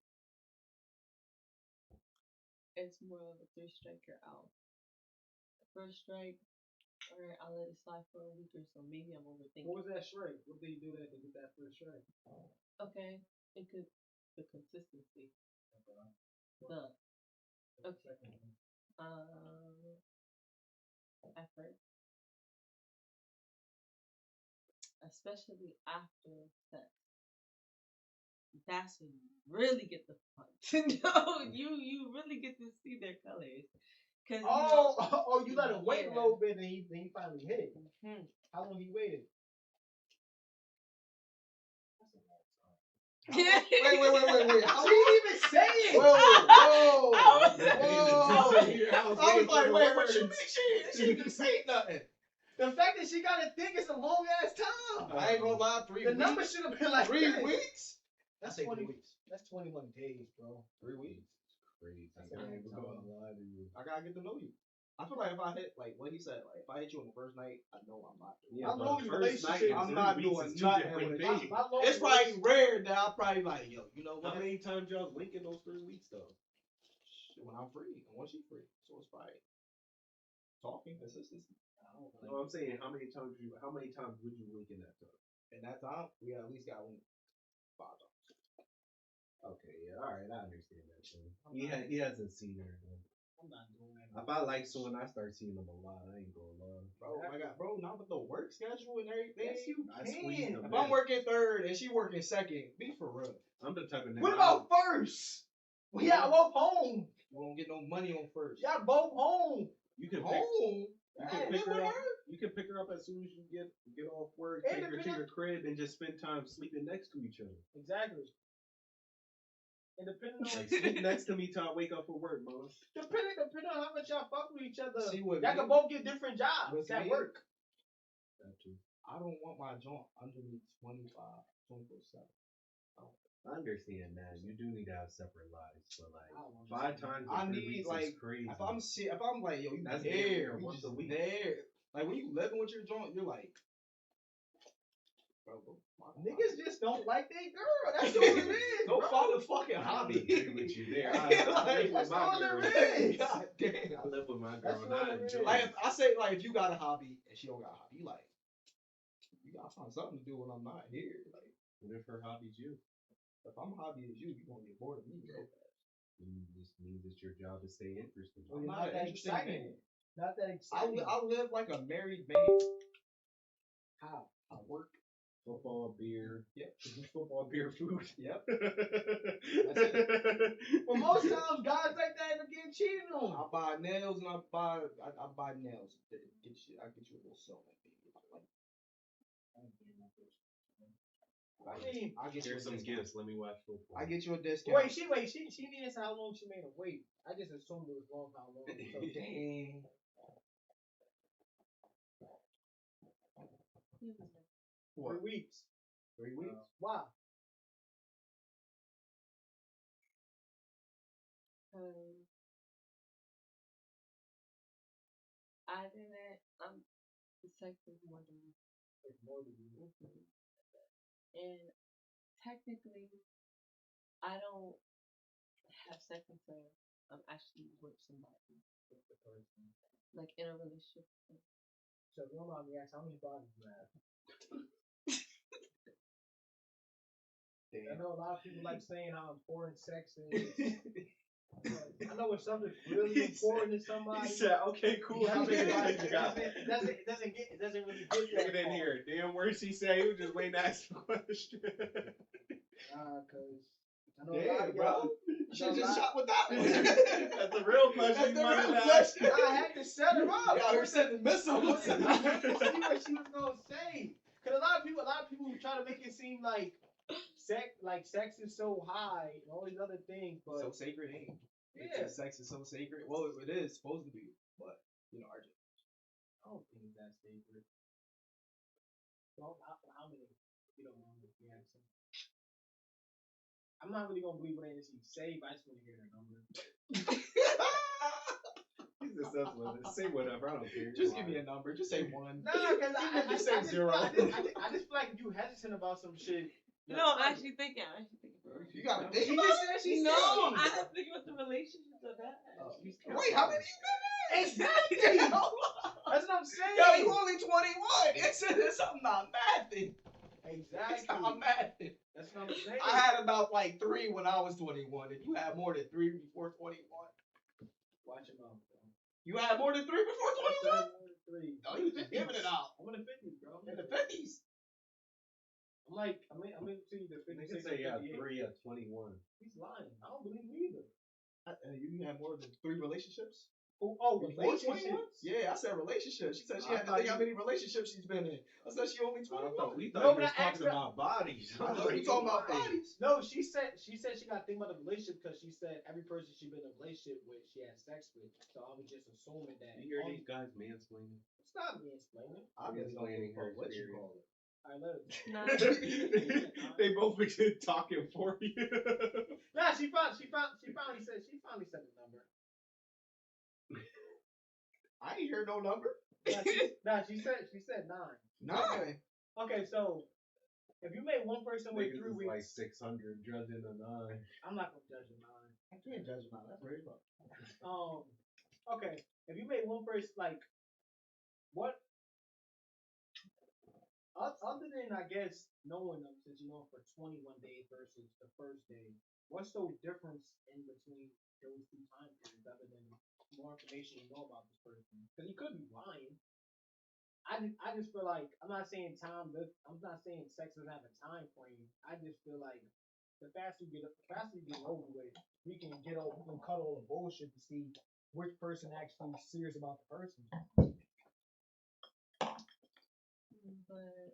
C: it's more of a three strike, you're out. First strike, alright, I'll let it slide for a week or so. Maybe I'm overthinking.
A: What was that strike? What did you do that to get that first strike?
C: Okay, it could the consistency. The okay. Effort. Especially after sex. That's when you really get the fun to know. You really get to see their colors. Cause
A: You let him wait a
C: Yeah.
A: little bit, and he finally hit.
C: Mhm.
A: How long he waited?
D: Wait. How
A: She didn't even say it.
D: Whoa.
B: I was
D: I was like,
B: waiting
D: wait,
B: for
D: what
B: the
D: you mean?
B: words.
D: She didn't say nothing.
A: The fact that she gotta think it's a long ass time.
D: I ain't gonna lie, 3
A: The
D: weeks.
A: number should have been like
D: 3
A: this.
D: weeks?
A: That's
D: I say
A: 20
D: 3 weeks.
A: That's 21 days, bro.
D: 3 weeks.
B: Crazy.
D: That's
B: I
D: a
B: ain't
D: long
B: gonna
D: time.
B: lie to you.
D: I gotta get to know you. I feel like if I hit, like what he said, like if I hit you on the first night, I know I'm not doing
B: Yeah,
A: My
B: but
A: longest
B: first night
A: relationship,
B: and
D: I'm
B: 3
D: not
B: weeks
D: doing
B: is two
D: nothing
B: different
D: with it.
B: things.
A: my
D: It's probably rare that I'll probably like, yo, you know
B: How
D: what?
B: many times y'all link in those 3 weeks though?
D: When I'm free, and when she's free. So it's probably talking, consistency.
B: No, I'm saying how many times would you link in that time?
D: And that time, we at least got 5 times.
B: Okay, yeah, all right, I understand that. He hasn't seen her.
A: I'm not doing that.
B: If I like someone, I start seeing them a lot. I ain't gonna lie.
D: Bro, not with the work schedule and everything.
A: Yes, you
B: I squeeze
A: can.
B: them.
D: If I'm working third and she working second, be for real.
B: I'm the type of nigga.
A: What about first? We y'all both home.
D: You won't get no money on first.
A: Y'all both home.
B: you can pick,
D: Home.
B: you can pick her up. You can pick her up as soon as you get off work,
A: And
B: take her to
A: depending-
B: your crib, and just spend time sleeping next to each other.
A: Exactly. And depending on
B: Like sleep next to me till I wake up for work, bro.
A: depending on how much y'all fuck with each other,
D: See, with
A: y'all
D: me-
A: can both get different jobs
D: with
A: at
D: me-
A: work.
B: That too.
D: I don't want my joint under me 24/7.
B: I understand that you do need to have separate lives, but like
A: I don't want
B: 5 times
D: I
B: in 3
D: need,
B: weeks
D: like,
B: is crazy.
D: If I'm like, yo, you
B: That's
D: there,
B: damn
D: you
B: once
D: just
B: a week.
D: there. Like when you living with your joint, you're like, bro,
A: Niggas just don't like their girl. That's all it is.
D: go
A: bro.
D: find a fucking
B: I
D: hobby.
B: agree with you there. I
D: Like,
B: live with
A: that's
B: my
A: all
B: girl.
A: there is.
D: God damn.
B: I live with my
A: That's
B: girl and
A: all
B: I
A: it
B: enjoy
A: is.
D: Like
B: it.
D: if I say like if you got a hobby and she don't got a hobby, you like you gotta find something to do when I'm not here. Like
B: What if her hobby's you?
D: if I'm a hobby is you gonna get bored of me, bro.
B: This means it's your job to stay interested.
A: Well,
D: I'm
A: you're
D: not
A: not
D: an
A: that
D: interesting
A: exciting.
D: man.
A: Not that exciting.
D: I live like a married man.
A: How?
D: I work.
B: Football, beer.
D: Yep.
B: Football, beer, food.
D: Yep.
A: Well, most times guys like that end up getting cheated
D: I
A: on.
D: buy nails and I buy nails. I get you a little sewing.
A: I mean,
D: I get you a
B: Here's some
D: discount.
B: gifts. Let me watch football.
D: I get you a discount.
A: wait, she needs how long she made her wait. I just assumed it was long how long. So,
D: Dang. What?
A: 3 weeks.
D: 3 weeks?
A: Why?
C: I didn't. I'm the sex is more than
A: It's more than you.
C: and technically, I don't have sex until I'm actually with somebody, like in a relationship.
A: So if you don't mind me asking, how many bodies you have? I
D: Damn.
A: know a lot of people like saying how important sex is. I know when something's really important to somebody.
B: He said, "Okay, cool. How many bodies you got?"
A: It doesn't really get
B: Get
A: that
B: in
A: far.
B: here. Damn words he say. He was just waiting to ask the question.
A: Cause I know a lot
D: Damn,
A: of
D: bro.
A: y'all.
D: You should just shot with that one.
B: That's the real question.
D: That's
B: you
D: the
B: might
D: real
B: have asked.
D: question.
A: I had to set her up.
D: Y'all were sending
A: I
D: missiles.
A: wanted to see what she was gonna say. Cause a lot of people try to make it seem like sex is so high and all these other things, but
D: So sacred ain't.
A: yeah,
D: Sex is so sacred. Well, it is supposed to be, but you know,
A: I don't think it's that sacred. Well, how many? You don't know if you have some. I'm not really gonna believe what she say, but I just want to hear her number.
B: He's successful. Say whatever. I don't care.
D: just give me a number. Just say one.
A: Nah, cause
D: Even if you say zero.
A: I just feel like you hesitant about some shit.
C: No, I'm actually thinking.
D: You gotta think
A: She
D: about
A: just
D: it.
A: said she
C: No,
A: said.
C: I have to think about the relationship of that.
D: Wait, how many you been in?
A: Exactly.
D: Damn.
A: That's what I'm saying.
D: Yo, you only 21. It's I'm not mathing.
A: Exactly.
D: It's not mathing.
A: That's what I'm saying.
D: I had about like 3 when I was 21, and you had more than 3 before 21.
A: Watch your mouth, bro.
D: You had more than 3 before 21?
A: Three.
D: No, you just giving it out.
A: I'm in the 50s, bro.
D: In the 50s.
A: I'm in between the 56
B: Niggas
A: and
B: say you have
A: 58.
B: 3 at 21.
A: He's lying. I don't believe him either.
D: You had more than 3 relationships?
A: Oh,
D: Before 21?
A: relationships.
D: Yeah, I said relationships. She said she
B: I
D: had to
B: thought
D: think how
B: you-
D: many relationships she's been in. I said she only 21.
B: We
A: No,
B: thought
A: but
B: you was
A: I asked
B: talking
A: her-
B: about bodies.
D: I know you talking about bodies.
A: No, she said she got to think about the relationship because she said every person she been in a relationship with, she had sex with. So I was just assuming that.
B: You hear these guys mansplaining?
A: Stop me explaining.
D: I really don't
B: Explaining
D: give a
B: her
D: fuck what you
B: experience.
D: call it.
A: I love it.
C: Nah,
B: They both been talking for you.
A: Nah, she finally said the number.
D: I ain't hear no number.
A: She said 9.
D: 9.
A: Okay, so if you made one person wait 3 weeks,
B: like 600 judging a 9.
A: I'm not gonna judge a 9.
D: I can't judge about that. That's very low.
A: Okay, if you made one person like what? Other than I guess knowing them since you know for 21 days versus the first day, what's the difference in between those 2 time periods other than more information you know about this person? Because he could be lying. I just feel like I'm not saying I'm not saying sex doesn't have a time frame. I just feel like the faster you get over with, we can cut all the bullshit to see which person actually serious about the person.
C: but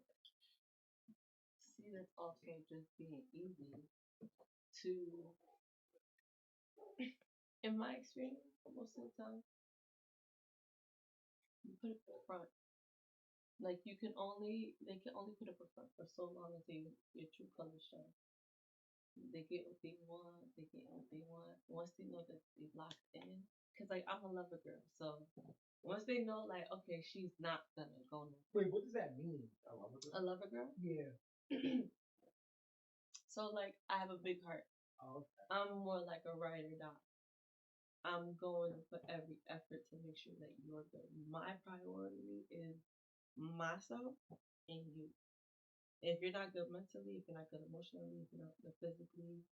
C: see, that's also just being easy to, in my experience, most of the time, you put it up front. Like they can only put up a front for so long as your true colors show. They get what they want. They get what they want. Once they know that they're locked in, cause like I'm a lover girl, so once they know like okay, she's not gonna go no.
A: Wait, what does that mean?
C: A lover girl.
A: Yeah.
C: So like I have a big heart.
A: Oh, okay.
C: I'm more like a ride or die. I'm going to put every effort to make sure that you're good. My priority is myself and you. If you're not good mentally, if you're not good emotionally, if you're not good physically,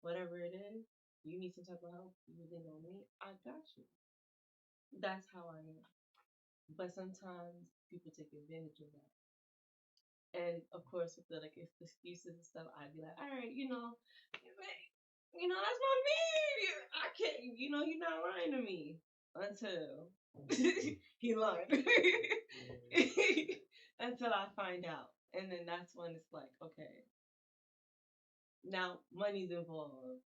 C: whatever it is, you need some type of help, you lean on me, I got you. That's how I am. But sometimes people take advantage of that. And of course, with the like excuses and stuff, I'd be like, all right, that's not me. I can't, you're not lying to me until he lied. Until I find out. And then that's when it's like, okay, now money's involved.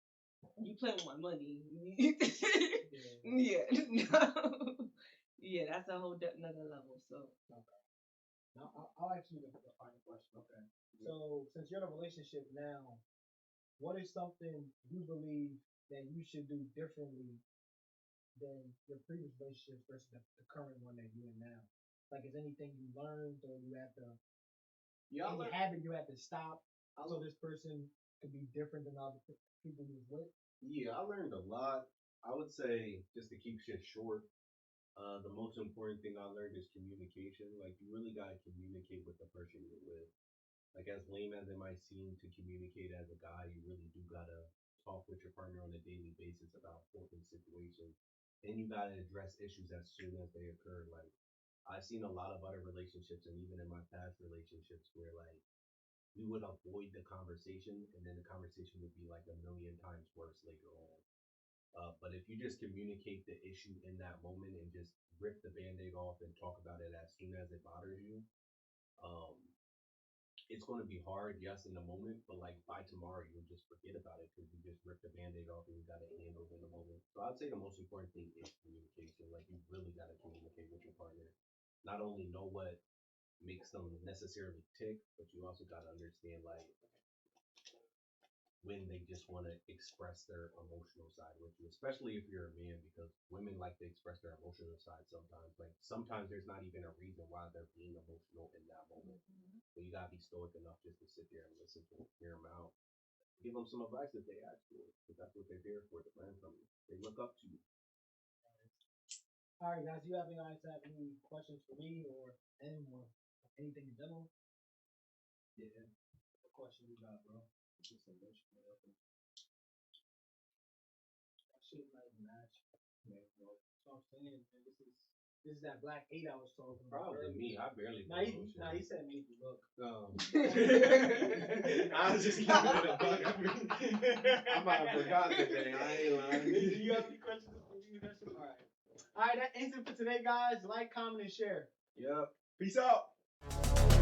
C: You play with my money. Yeah, no. Yeah, that's a whole another level. So,
A: Okay. Now I'll ask you the final question. Okay. So since you're in a relationship now, what is something you believe that you should do differently than your previous relationships versus the current one that you're in now? Like, is anything you learned or you have to any habit you had to stop so this person could be different than other people you was with?
B: Yeah, I learned a lot. I would say, just to keep shit short, the most important thing I learned is communication. Like, you really gotta communicate with the person you're with. Like, as lame as it might seem to communicate as a guy, you really do gotta talk with your partner on a daily basis about important situations. And you gotta address issues as soon as they occur. Like, I've seen a lot of other relationships, and even in my past relationships, where like we would avoid the conversation, and then the conversation would be like a million times worse later on. But if you just communicate the issue in that moment and just rip the band-aid off and talk about it as soon as it bothers you, um, it's going to be hard, yes, in the moment, but like by tomorrow you'll just forget about it because you just ripped the band-aid off and you got it handled in the moment. So I'd say the most important thing is communication. Like you really got to communicate with your partner. Not only know what makes them necessarily tick, but you also got to understand like when they just want to express their emotional side with you, especially if you're a man, because women like to express their emotional side sometimes. Like sometimes there's not even a reason why they're being emotional in that moment. So you gotta be stoic enough just to sit there and listen to them, hear them out, give them some advice if they ask for it, because that's what they're here for, to learn from you. They look up to you.
A: All right, guys. Do you guys have any questions for me or anyone? Anything in general? Yeah. What question you got, bro? Just a wish, whatever. That shit might match. Yeah, bro. That's what I'm saying, man. This is that Black 8 I was talking about.
B: Probably
A: earlier.
B: me. I barely.
A: He said make you look.
B: I was just keeping it a buck. I might have forgot today. I ain't lying.
A: Do you have any questions for me? All right. All right, that ends it for today, guys. Like, comment, and share.
D: Yep. Peace out.